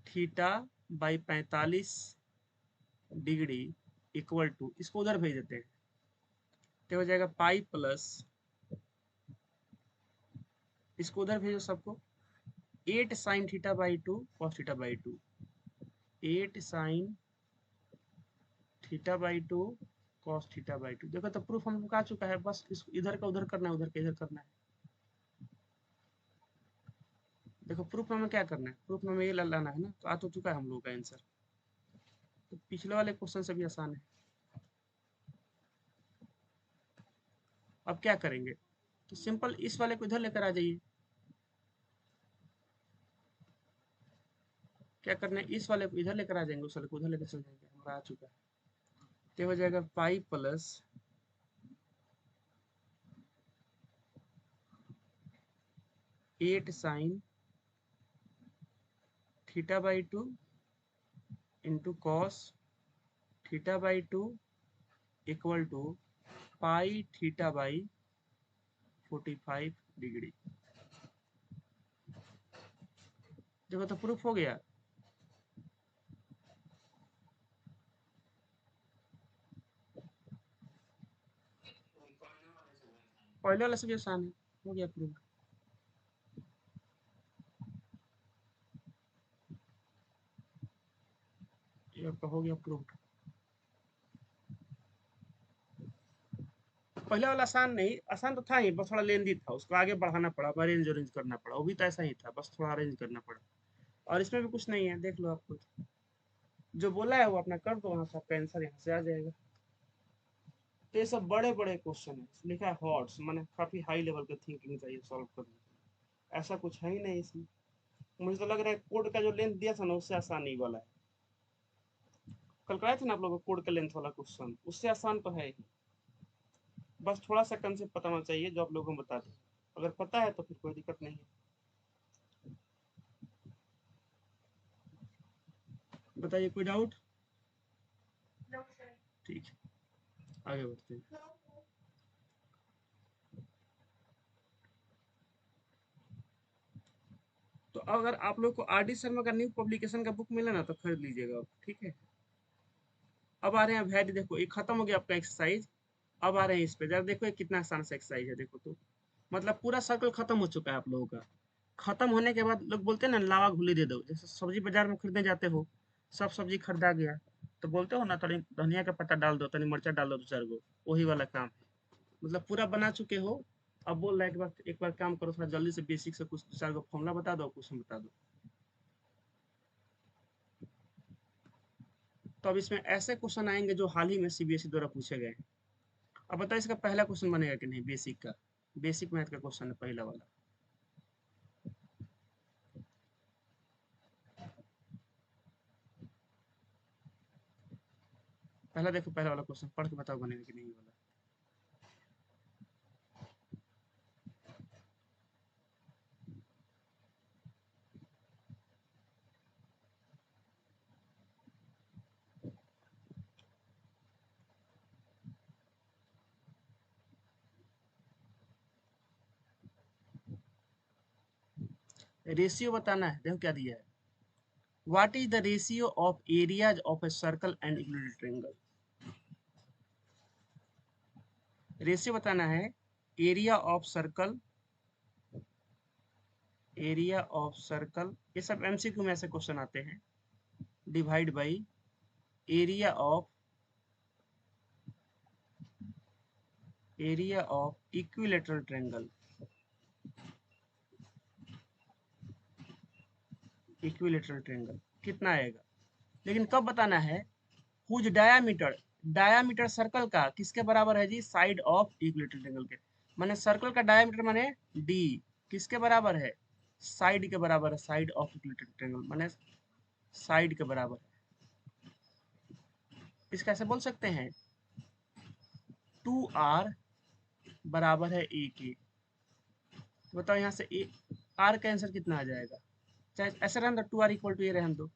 theta by 45 degree equal to, इसको उधर भेज देते हैं, तो हो जाएगा पाई प्लस, इसको उधर भेजो सबको, 8 sine theta by two cos theta by to, 8 sine theta by two cos theta by to. देखो तो प्रूफ हम लोग आ चुका है, बस इस इधर का उधर करना है, उधर का इधर करना है। देखो प्रूफ में हमें क्या करना है, प्रूफ में हमें ये लाना है ना, तो आ तो चुका है हम लोग का आंसर। तो पिछले वाले क्वेश्चन से भी आसान है। अब क्या करेंगे, तो सिंपल इस वाले को इधर लेकर आ जाइए। क्या करना है, इस वाले को इधर लेकर आ जाएंगे, उस वाले को उधर लेकर चल जाएंगे, हमारा आ चुका है। तो हो जाएगा pi plus 8 sine theta by two into cos theta by two equal to pi theta by 45 degree. देखो तो प्रूफ हो गया। पहले वाला से भी आसान है, हो गया प्रूफ। ये आपका हो गया प्रूफ। पहले वाला आसान नहीं, आसान तो था ही, बस थोड़ा लेंदी था, उसको आगे बढ़ाना पड़ा, अरेंज अरेंज करना पड़ा, वो भी तो ऐसा ही था, बस थोड़ा अरेंज करना पड़ा। और इसमें भी कुछ नहीं है, देख लो आप खुद, जो बोला है वो अपना कर दो, वहां से आपका आंसर यहाँ से आ जाएगा। तो ये सब बड़े बड़े क्वेश्चन है, लिखा है हॉट्स, मैंने काफी हाई लेवल का थिंकिंग चाहिए सॉल्व करने के लिए। ऐसा कुछ है ही नहीं इसमें। मुझे तो लग रहा है कोड का जो लेंथ दिया था ना, उससे आसान ही वाला है। कल कराए थे ना आप लोगों को कोड का लेंथ वाला क्वेश्चन, उससे आसान तो है ही। बस थोड़ा सा कंसेप्ट पता होना चाहिए जो आप लोगों को बता दें। अगर पता है तो फिर कोई दिक्कत नहीं है। बताइए, कोई डाउट? ठीक है, आगे बढ़ते हैं। तो अगर आप लोग को आर डी शर्मा का न्यू पब्लिकेशन का बुक मिला ना तो खरीद लीजिएगा आप, ठीक है। अब आ रहे हैं वैद, देखो ये खत्म हो गया आपका एक्सरसाइज। अब आ रहे हैं इस पे, जरा देखो ये कितना आसान सा एक्सरसाइज है, देखो तो। मतलब पूरा सर्कल खत्म हो चुका है आप लोगों का। खत्म होने के बाद लोग बोलते हैं ना लावा घुली दे दो, जैसे सब्जी बाजार में खरीदने जाते हो, सब सब्जी खरीदा गया, तो बोलते हो ना थोड़ी धनिया का पत्ता डाल दो, थोड़ी मिर्चा डाल दो, 2 4 गो। वही वाला काम है। मतलब पूरा बना चुके हो। अब बोल रहा है एक बार काम करो, थोड़ा जल्दी से बेसिक से कुछ 2 4 गो फॉर्मूला बता दो, क्वेश्चन बता दो। तो अब इसमें ऐसे क्वेश्चन आएंगे जो हाल ही में सीबीएसई द्वारा पूछे गए हैं। अब बताओ इसका पहला क्वेश्चन बनेगा कि नहीं, बेसिक का। बेसिक मैथ का क्वेश्चन है पहला वाला। पहला देखो, पहला वाला क्वेश्चन पढ़ के बताओ बनेगा कि नहीं वाला। रेशियो बताना है, देखो क्या दिया है। What is the ratio of areas of a circle and equilateral triangle. Ratio बताना है area of circle, area of circle, ये सब एमसीक्यू में ऐसे क्वेश्चन आते हैं। Divide by area of equilateral triangle, equilateral triangle कितना आएगा। लेकिन कब बताना है, हुज डायामीटर, डायामीटर सर्कल का किसके बराबर है जी, साइड ऑफ इक्विलेटरल ट्रायंगल के। माने सर्कल का डायामीटर माने डी, किसके बराबर है, साइड के बराबर है, साइड ऑफ इक्विलेटरल ट्रायंगल माने साइड के बराबर है। इसका ऐसे बोल सकते हैं 2r बराबर है ए के। तो बताओ यहाँ से ए, आर का आंसर कितना आ जाएगा। चाहे ऐसे रहने दो, 2r इक्वल टू ए रहने दो,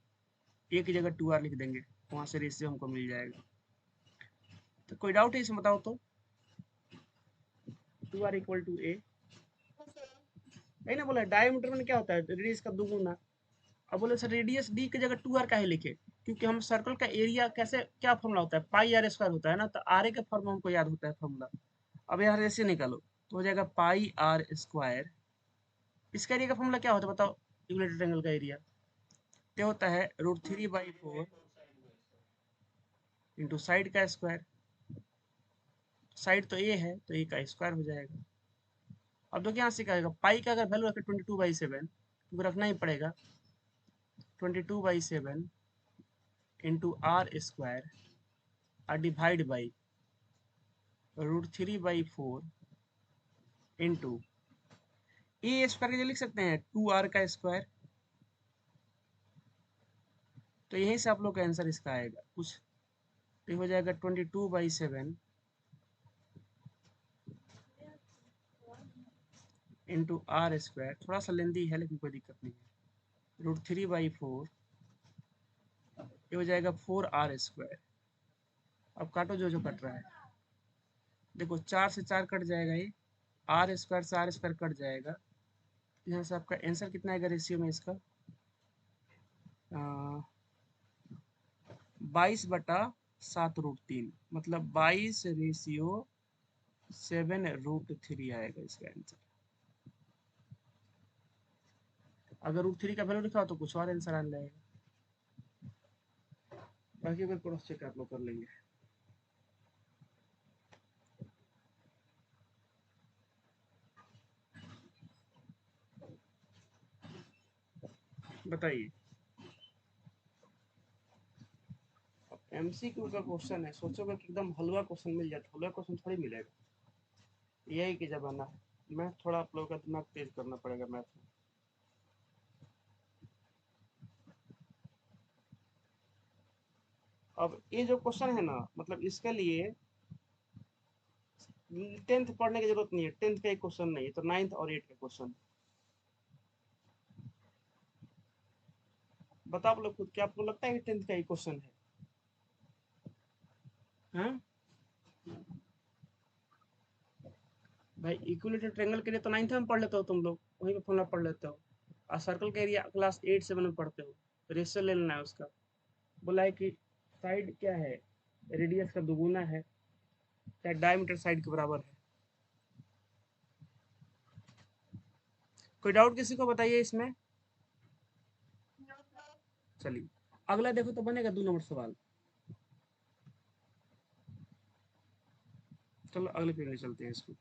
ए की जगह 2r लिख देंगे, वहां से रेशियो हमको मिल जाएगा। तो कोई डाउट है इसमें, बताओ तो। 2r इक्वल टू ए, नहीं ना बोला डायमीटर में क्या होता है, रेडियस का दुगुना। अब बोले सर रेडियस डी की जगह 2r काहे लिखे, क्योंकि हम सर्कल का एरिया कैसे, क्या फॉर्मूला होता है, पाई आर स्क्वायर होता है ना, तो आर ए का फॉर्मूला हमको याद होता है फॉर्मूला। अब यहाँ रेशियो निकालो तो हो जाएगा पाई आर स्क्वायर। इसका एरिया का फॉर्मूला क्या होता है बताओ, इक्विलेटरल ट्रायंगल का एरिया क्या होता है, √3/4 इंटू साइड का स्क्वायर। साइड तो ए है तो ए का स्क्वायर हो जाएगा। अब देखिए यहाँ से क्या आएगा, पाई का अगर वैल्यू रखे 22/7, तो रखना ही पड़ेगा 22/7 इंटू आर स्क्वायर और divide by √3/4 into A square के लिख सकते हैं 2r का स्क्वायर। तो यहीं से आप लोग का आंसर इसका आएगा कुछ, तो हो जाएगा 22/7 इंटू आर स्क्वायर, थोड़ा सा लेंदी है लेकिन कोई दिक्कत नहीं है, √3/4, ये हो जाएगा 4r स्क्वायर। अब काटो जो जो कट रहा है, देखो 4 से 4 कट जाएगा, ये आर स्क्वायर से आर स्क्वायर कट जाएगा। यहाँ से आपका आंसर कितना आएगा रेशियो में इसका, 22/7√3, मतलब 22/7√3 आएगा इसका आंसर। अगर √3 का वैल्यू लिखा हो तो कुछ और आंसर आ जाएगा। बाकी अगर क्रॉस चेक आप लोग कर लेंगे। बताइए, एमसीक्यू का क्वेश्चन है, सोचोगे कि एकदम हलवा क्वेश्चन मिल जाता, हलवा क्वेश्चन थोड़ी मिलेगा। यही की जमाना है, मैथ थोड़ा आप लोगों का दिमाग तेज करना पड़ेगा मैथ में। अब ये जो क्वेश्चन है ना, मतलब इसके लिए 10th पढ़ने की जरूरत नहीं है, 10th का एक क्वेश्चन नहीं है, तो 9th और 8th का क्वेश्चन। बताओ आप लोग खुद, क्या आपको लगता है कि 10th का एक क्वेश्चन है? हाँ भाई, इक्विलेटरल ट्रायंगल के लिए तो 9th में पढ़ लेते हो तुम लोग, वहीं पे फॉर्मूला पढ़ लेते हो। और सर्कल का एरिया क्लास 8 7 में पढ़ते हो, रेशियो ले लेना है उसका। बोला है कि साइड क्या है, रेडियस का दुगुना है, या डायमीटर साइड के बराबर है। कोई डाउट किसी को बताइए इसमें? चलिए अगला देखो तो बनेगा 2 नंबर सवाल। चलो अगले पेज में चलते हैं इसको।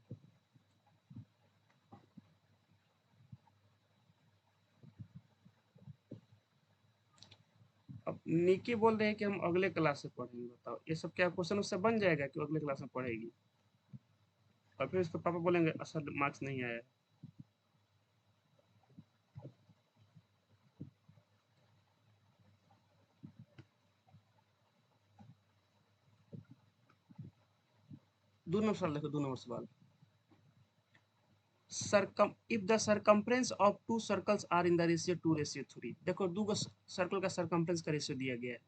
अब निकी बोल रहे हैं कि हम अगले क्लास से पढ़ेंगे, बताओ ये सब क्या क्वेश्चन उससे बन जाएगा कि अगले क्लास में पढ़ेगी? और फिर उसके पापा बोलेंगे असल मार्क्स नहीं आया। 2 नंबर सवाल देखो, 2 नंबर सवाल। if the circumference of two circles are in the ratio 2:3, देखो दो सर्कल का सर्कम्फ्रेंस का रेशियो दिया गया है,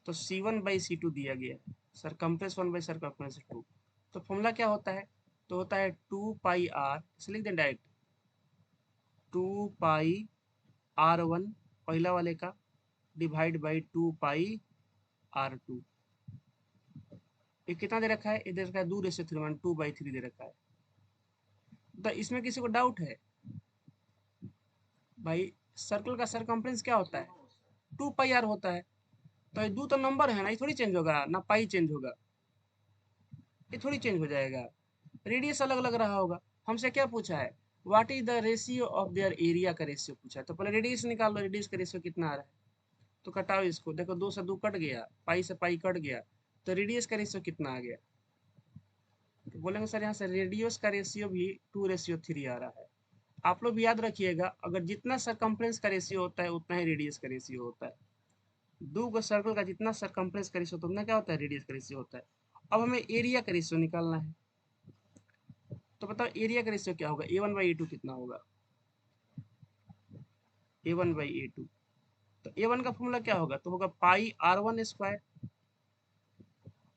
तो C1/C2 दिया गया है, सर्कम्फ्रेंस 1/सर्कम्फ्रेंस 2। तो फॉर्मूला क्या होता है? तो होता है 2πr, इसे लिख दें डायरेक्ट, 2πr1 पहला वाले का डिवाइड बाई 2πr2। ये कितना दे रखा है? ये दे रखा है 2:3, 2/3 दे रखा है। तो इसमें किसी को डाउट है? भाई सर्कल का सर्कम्फ्रेंस क्या होता है? 2πr होता है। तो ये 2 तो नंबर है ना, ये थोड़ी चेंज होगा ना, पाई चेंज होगा, ये थोड़ी चेंज हो जाएगा। रेडियस अलग अलग रहा होगा। हमसे क्या पूछा है? What is the ratio of their area का रेशियो पूछा है, तो पहले रेडियस निकाल लो, रेडियस का रेशियो कितना आ रहा है। तो कटाओ इसको, देखो 2 से 2 कट गया, पाई से पाई कट गया, तो रेडियस का रेशियो कितना आ गया? तो बोलेंगे सर यहाँ से रेडियस का रेशियो भी 2:3 आ रहा है। आप लोग भी याद रखिएगा, अगर जितना सरकम्फ्रेंस का रेशियो होता है उतना ही रेडियस का रेशियो होता है। दो सर्कल का जितना सरकम्फ्रेंस का रेशियो होता है उतना क्या होता है? रेडियस का रेशियो होता है। अब हमें एरिया का रेशियो निकालना है, तो बताओ एरिया का रेशियो क्या होगा? A1/A2 कितना होगा? A1/A2, तो A1 का फॉर्मूला क्या होगा? तो होगा πr1²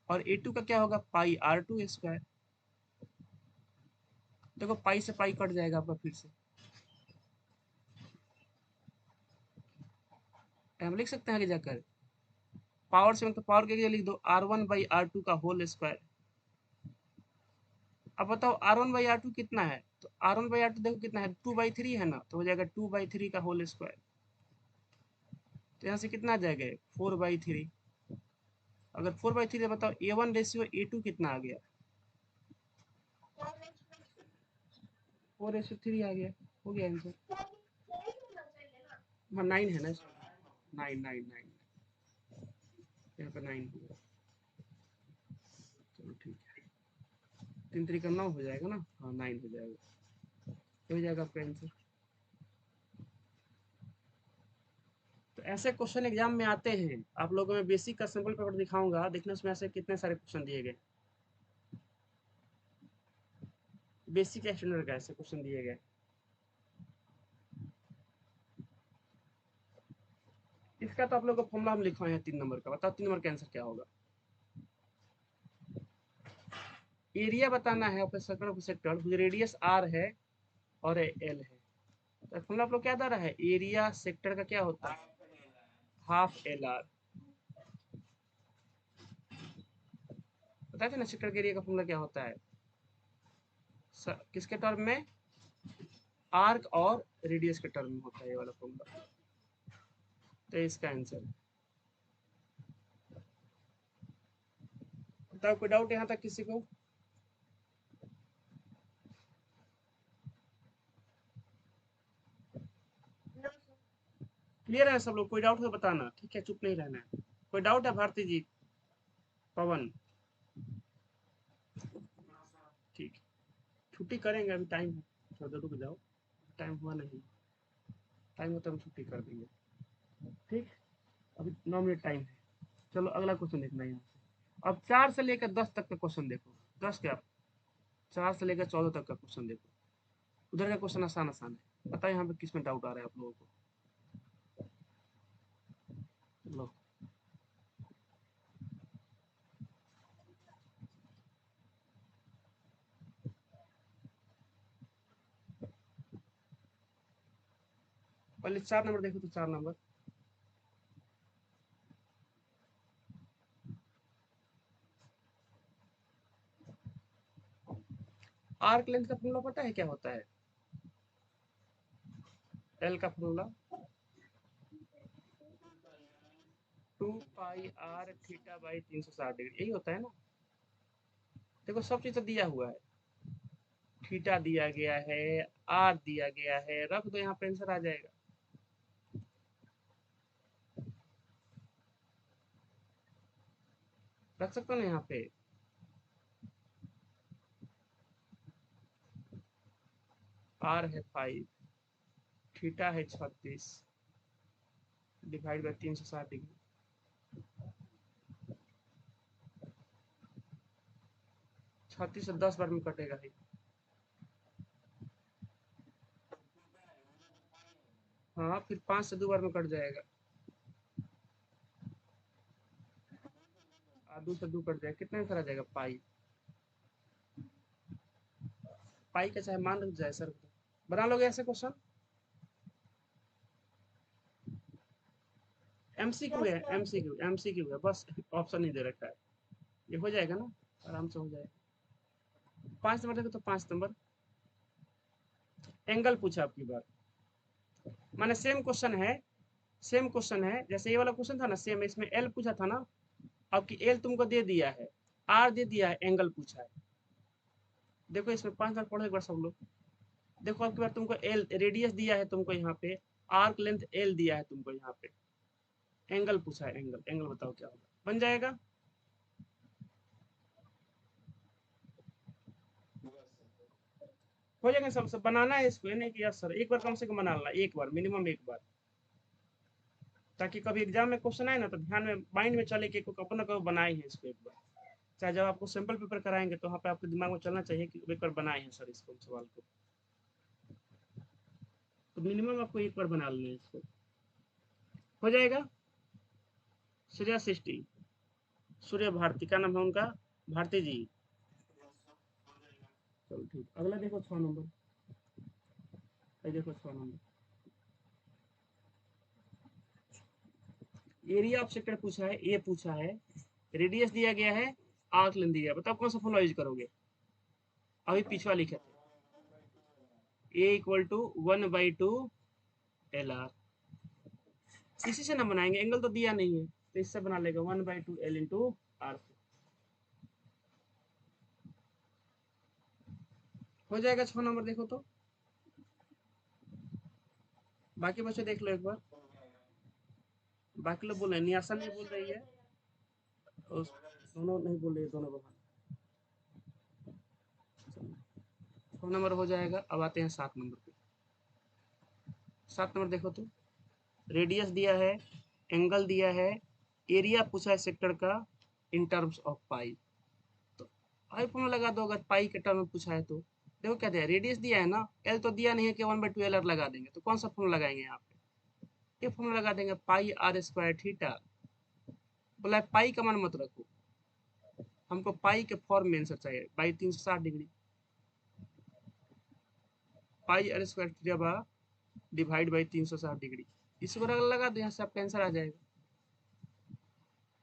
और A2 का क्या होगा? πr2²। देखो पाई से पाई कट जाएगा आपका फिर से, हम लिख सकते हैं आगे जाकर, पावर से मतलब पावर के लिए लिख दो r1/r2 का होल स्क्वायर। अब बताओ r1/r2 कितना है? तो r1/r2 देखो कितना है, 2/3 है ना, तो हो जाएगा 2/3 का होल स्क्वायर। तो यहाँ से कितना आ जाएगा? 4/3। अगर 4/3 है, बताओ A1/A2 कितना आ गया? 4:3 आ गया। हो गया आंसर। हाँ 9 है ना, 9 यहाँ पे 9 होगा। चलो ठीक है, 3 3 का 9 हो जाएगा ना, हाँ 9 हो जाएगा, हो जाएगा आपका आंसर। तो ऐसे क्वेश्चन एग्जाम में आते हैं। आप लोगों में बेसिक का सैंपल पेपर दिखाऊंगा, देखना उसमें ऐसे कितने सारे क्वेश्चन दिए गए, बेसिक स्टैंडर्ड का ऐसे क्वेश्चन दिए गए। इसका तो आप लोग को फॉर्मूला हम लिखवाए हैं 3 नंबर का, बताओ 3 नंबर का आंसर क्या होगा? एरिया बताना है अपने circle of sector, radius r है और एल है। तो फॉर्मूला आप लोग क्या दे रहा है? एरिया सेक्टर का क्या होता है? Half L R. बताए थे ना सेक्टर के एरिया का फॉर्मूला क्या होता है? किसके टर्म में? आर्क और रेडियस के टर्म में होता है ये वाला फॉर्मूला। तो इसका आंसर, बताओ कोई डाउट यहाँ तक किसी को? क्लियर है सब लोग? कोई डाउट हो तो बताना, ठीक है, चुप नहीं रहना है। कोई डाउट है भारती जी, पवन? ठीक, छुट्टी करेंगे, अभी टाइम है, थोड़ा रुक जाओ, टाइम हुआ नहीं, टाइम हो तो हम छुट्टी कर देंगे। ठीक, अभी 9 मिनट टाइम है। चलो अगला क्वेश्चन देखना है यहाँ से। अब 4 से लेकर 10 तक का क्वेश्चन देखो। 10 क्या, 4 से लेकर 14 तक का क्वेश्चन देखो। उधर का क्वेश्चन आसान आसान है। पता है यहाँ पे किस में डाउट आ रहा है आप लोगों को? लो, पहले 4 नंबर देखो तो 4 नंबर। आर्क लेंथ का फॉर्मूला पता है क्या होता है? एल का formula 2 pi r theta by 360 degree, यही होता है ना। देखो सब चीज तो दिया हुआ है, थीटा दिया गया है, आर दिया गया है, रख दो यहाँ पे आंसर आ जाएगा। रख सकते हो ना यहाँ पे। आर है 5, थीटा है 36 डिवाइड बाई 360 डिग्री। 36 से 10 बार में कटेगा ही। हाँ फिर 5 से 2 बार में कट जाएगा। 2 से 2 कट जाएगा, कितना आंसर आ जाएगा? पाई। पाई का चाहे मान रख जाए सर। बना लोगे ऐसे क्वेश्चन? एमसीक्यू है, एमसीक्यू एमसीक्यू है, बस ऑप्शन नहीं दे रखा है। ये हो जाएगा ना, आराम से हो जाएगा। 5 नंबर देखो तो 5 नंबर एंगल पूछा आपकी बार। माने सेम क्वेश्चन है, सेम क्वेश्चन है जैसे ये वाला क्वेश्चन था ना, सेम इसमें एल पूछा था ना। अब की एल तुमको दे दिया है, आर दे दिया है, एंगल पूछा है। देखो इसमें 5 बार पढ़ो एक बार सब लोग। देखो अब की बार तुमको एल रेडियस दिया है तुमको यहाँ पे, आर्क लेंथ एल दिया है तुमको यहाँ पे, एंगल पूछा है, एंगल एंगल बताओ क्या होगा? बन जाएगा। हो जाएगा सब बनाना है इसको, नहीं कि यार सर एक बार कम से कम बना लेना, एक बार मिनिमम एक बार, ताकि कभी एग्जाम में क्वेश्चन आए ना तो ध्यान में माइंड में चले कि कब ना कब बनाए हैं इसको एक बार। चाहे जब आपको सैंपल पेपर कराएंगे तो वहाँ पे आपके दिमाग में चलना चाहिए कि एक बार बनाए हैं सर इसको सवाल को। तो मिनिमम आपको एक बार बना लेना है इसको। हो जाएगा। श्रेया सृष्टि, सूर्य भारती का नाम है उनका, भारती जी। चलो ठीक, अगला देखो 6 नंबर। देखो 6 नंबर, एरिया ऑफ सेक्टर पूछा है, ए पूछा है, रेडियस दिया गया है, आर्क लेंथ दिया है। बताओ कौन सा फॉर्मूला यूज करोगे? अभी पिछवा लिखे थे, ए इक्वल टू 1/2 एल आर। इसी से ना बनाएंगे, एंगल तो दिया नहीं है तो इससे बना लेगा 1/2 एल इंटू आर। हो जाएगा 6 नंबर देखो तो। बाकी बच्चे देख लो एक बार। बाकी लोग बोल रहे हैं, नियासा नहीं बोल रही है, और दोनों नहीं बोल रही है, दोनों बना। 6 नंबर हो जाएगा। अब आते हैं 7 नंबर पे। 7 नंबर देखो तो, रेडियस दिया है, एंगल दिया है, एरिया पूछा है सेक्टर का इन टर्म्स ऑफ पाई। तो पाई फॉर्मूला लगा दो अगर पाई के टर्म में पूछा है तो। देखो क्या दिया, रेडियस दिया है ना, एल तो दिया नहीं है कि 1/2 एल आर लगा देंगे, तो कौन सा फॉर्मूला लगाएंगे यहाँ पे? ये फॉर्मूला लगा देंगे, पाई आर स्क्वायर थीटा। बोला है पाई का मान मत रखो, हमको पाई के फॉर्म में आंसर चाहिए, by 360 degree. Pi r square theta divide by 360 degree. इसी को लगा दो, यहाँ से आपका आंसर आ जाएगा।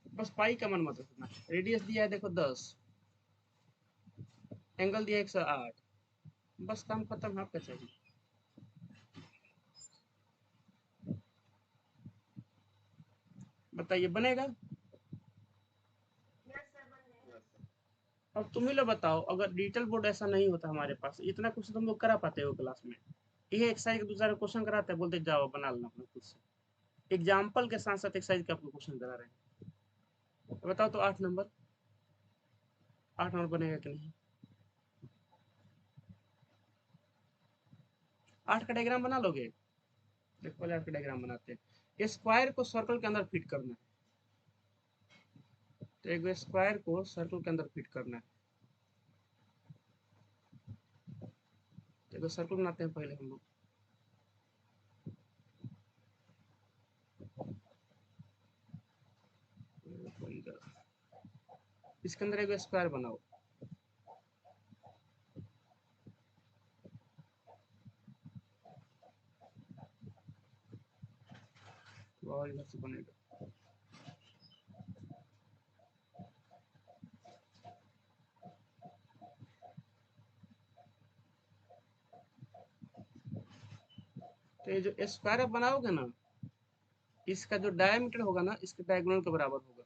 बस पाई का मान मत रखना। रेडियस दिया है देखो 10, एंगल दिया 108, बस काम खत्म। आपका चाहिए बताइए, बनेगा? अब तुम ही लोग बताओ, अगर डिजिटल बोर्ड ऐसा नहीं होता हमारे पास, इतना कुछ तुम लोग करा पाते हो क्लास में? ये एक्सरसाइज के दूसरा क्वेश्चन कराते हैं, बोलते जाओ बना लेना अपना खुद से। एग्जाम्पल के साथ साथ एक्सरसाइज का आपको क्वेश्चन करा रहे हैं। तो बताओ तो 8 नंबर, 8 नंबर बनेगा कि नहीं? 8 का डायग्राम बना लोगे? देखो पहले 8 का डायग्राम बनाते हैं। स्क्वायर को सर्कल के अंदर फिट करना है। तो एक स्क्वायर को सर्कल के अंदर फिट करना है। तो एक सर्कल बनाते हैं पहले हम लोग। इसके अंदर एक स्क्वायर बनाओ। और इधर से बनेगा। तो ये जो स्क्वायर आप बनाओगे ना, इसका जो डायमीटर होगा ना, इसके डायगोनल के बराबर होगा।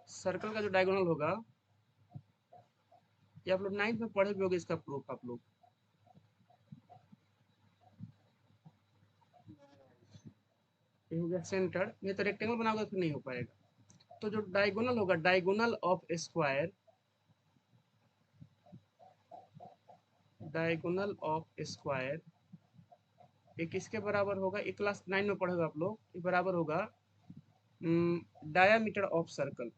सर्कल का जो डायगोनल होगा, ये आप लोग 9th में पढ़े भी होगे, इसका प्रूफ आप लोग। ये हो गया सेंटर। ये तो रेक्टेंगल बनाओगे फिर नहीं हो पाएगा। तो जो डायगोनल होगा, diagonal of square, diagonal of square ये किसके बराबर होगा? ये क्लास 9 में पढ़ोगे आप लोग। ये बराबर होगा diameter of circle,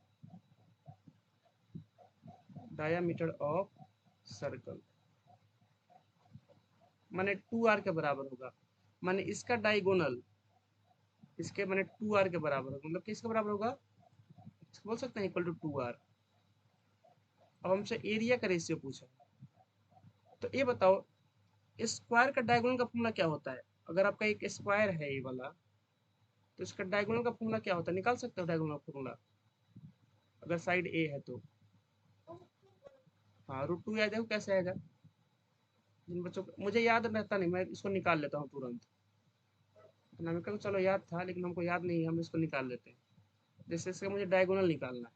diameter of circle माने 2r के बराबर होगा। माने इसका डायगोनल इसके माने 2r के बराबर होगा। मतलब किसके बराबर होगा? इसको बोल सकते हैं इक्वल टू 2r। अब हमसे एरिया का रेशियो पूछा, तो ये बताओ स्क्वायर का डायगोनल का फॉर्मूला क्या होता है? अगर आपका एक स्क्वायर है ये वाला, तो इसका डायगोनल का फॉर्मूला क्या होता है? निकाल सकते हो डायगोनल का फॉर्मूला अगर साइड ए है तो। हाँ, √2 याद, देखो कैसे आएगा। जिन बच्चों को मुझे याद रहता नहीं, मैं इसको निकाल लेता हूँ तुरंत। अनामिका को चलो याद था, लेकिन हमको याद नहीं है, हम इसको निकाल लेते हैं। जैसे इसका मुझे डायगोनल निकालना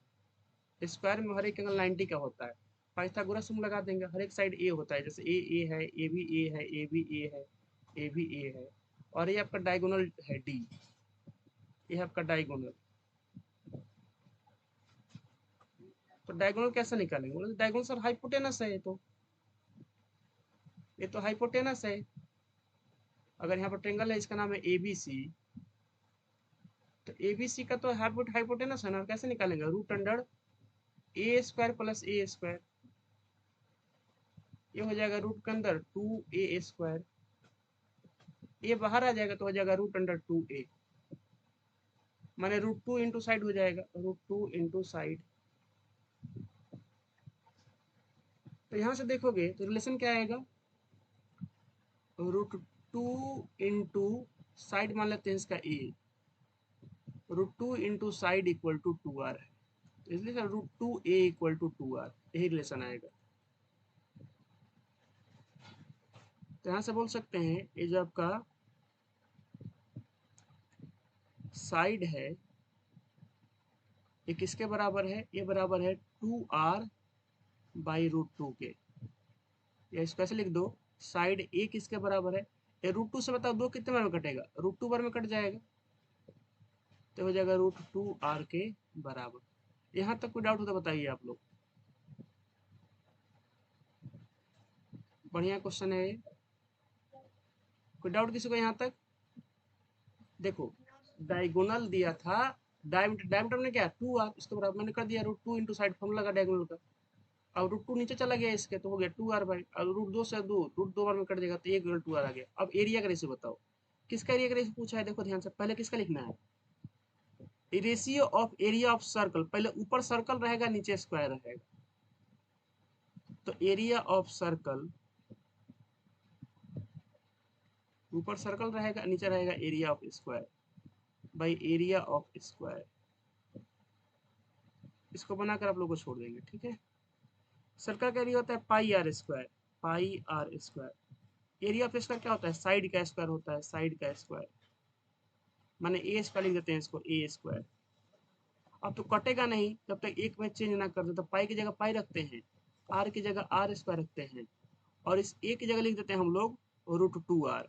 है। स्क्वायर में हर एक एंगल 90 का होता है। पाइथागोरस हम लगा देंगे। हर एक साइड ए होता है, जैसे ए है, ए भी ए है, ए भी ए है, ए भी ए है, और ये आपका डायगोनल है डी। ये है आपका डायगोनल। तो डायगोनल कैसे निकालेंगे? डायगोनल सर हाइपोटेनस है। ये तो हाइपोटेनस है। अगर यहाँ पर ट्रेंगल है, इसका नाम है एबीसी, तो एबीसी का तो हाइपोटेनस है ना। कैसे निकालेंगे? √अंडर ए स्क्वायर प्लस ए स्क्वायर। ये हो जाएगा रूट के अंदर 2a स्क्वायर। ये बाहर आ जाएगा तो हो जाएगा √अंडर 2a, माने √2 इंटू साइड हो जाएगा, √2 इंटू साइड। तो यहाँ से देखोगे तो रिलेशन क्या आएगा? √2 इंटू साइड मान लेते हैं इसका a, √2 into side equal to 2r है, तो इसलिए sir √2a equal to 2r, यही रिलेशन आएगा। तो यहाँ से बोल सकते हैं ये जो आपका साइड है, ये किसके बराबर है? ये बराबर है 2r बाई √2 के। या इसको ऐसे लिख दो, साइड ए किसके बराबर है? ये √2 से बताओ 2 कितने बार में कटेगा? √2 बार में कट जाएगा, तो हो जाएगा √2r के बराबर। यहाँ तक कोई डाउट हो तो बताइए आप लोग। बढ़िया क्वेश्चन है ये। कोई डाउट किसी को यहाँ तक? देखो, डायगोनल दिया था, डायमीटर ने क्या 2r, इसके बराबर मैंने कर दिया √2 इंटू साइड फॉर्मूला का डायगोनल का। अब √2 नीचे चला गया इसके, तो हो गया 2r बाई, अब √2 से 2, √2 बार में कट जाएगा, तो 1/2r आ गया। अब एरिया का रेशियो बताओ। किसका एरिया का रेशियो पूछा है? देखो ध्यान से, पहले किसका लिखना है? Ratio of area of circle. पहले ऊपर सर्कल रहेगा, नीचे स्क्वायर रहेगा, तो एरिया ऑफ सर्कल, ऊपर सर्कल रहेगा, नीचे रहेगा area of square by area of square. इसको बनाकर आप लोग को छोड़ देंगे, ठीक है। सर्कल का एरिया होता है pi r square, pi r square. Area of square क्या होता है? साइड का स्क्वायर होता है, साइड का स्क्वायर, माने ए स्क्वायर लिख देते हैं इसको, ए स्क्वायर। अब तो कटेगा नहीं जब तक एक में चेंज ना कर दे। तो पाई की जगह पाई रखते हैं, आर की जगह आर स्क्वायर रखते हैं, और इस ए की जगह लिख देते हैं हम लोग √2r,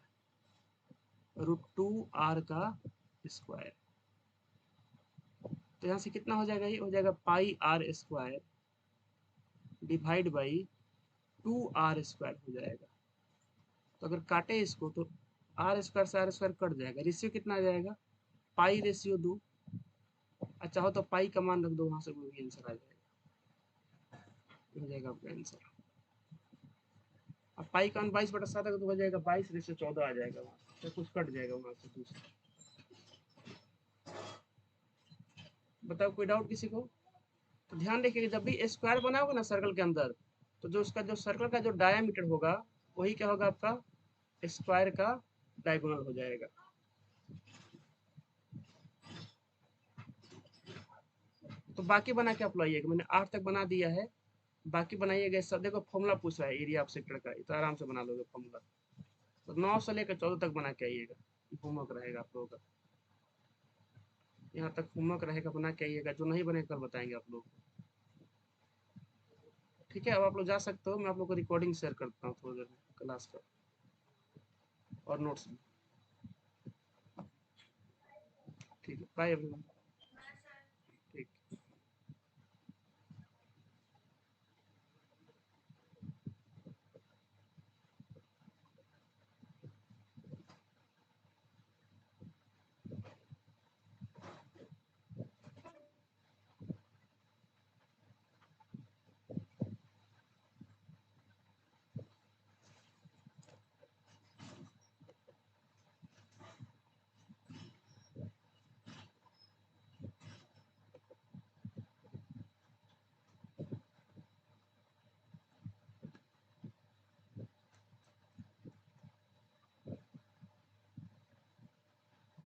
√2r का स्क्वायर। तो यहाँ से कितना हो जाएगा? ये हो जाएगा pi r square divide by 2r square हो जाएगा। तो अगर काटे इसको तो आर स्क्वायर से आर स्क्वायर कट जाएगा। रेशियो कितना आ जाएगा? पाई रेशियो 2, चाहो तो पाई का मान रख दो, वहां से कोई भी आंसर आ जाएगा, हो जाएगा आपका आंसर। अब पाई का मान 22/7 तो हो जाएगा 22/14 आ जाएगा, वहां से कुछ कट जाएगा वहां से दूसरा। बताओ कोई डाउट किसी को? तो ध्यान रखिए जब भी स्क्वायर बना होगा ना सर्कल के अंदर, तो जो उसका जो सर्कल का जो डायमीटर होगा वही क्या होगा आपका स्क्वायर का डायगोनल हो जाएगा। तो बाकी बना के आप लाइएगा, मैंने 8 तक बना दिया है, बाकी बनाइएगा सब। देखो फॉर्मूला पूछ रहा है एरिया ऑफ सेक्टर का, तो आराम से बना लोगे फॉर्मूला। तो 9 से लेकर 14 तक बना के आइएगा, होमवर्क रहेगा आप लोगों का, यहाँ तक होमवर्क रहेगा, बना के आइएगा। जो नहीं बने कल बताएंगे आप लोग। ठीक है, अब आप लोग जा सकते हो, मैं आप लोग को रिकॉर्डिंग शेयर करता हूँ थोड़ी देर में क्लास का और नोट्स। ठीक है, बाय एवरीवन।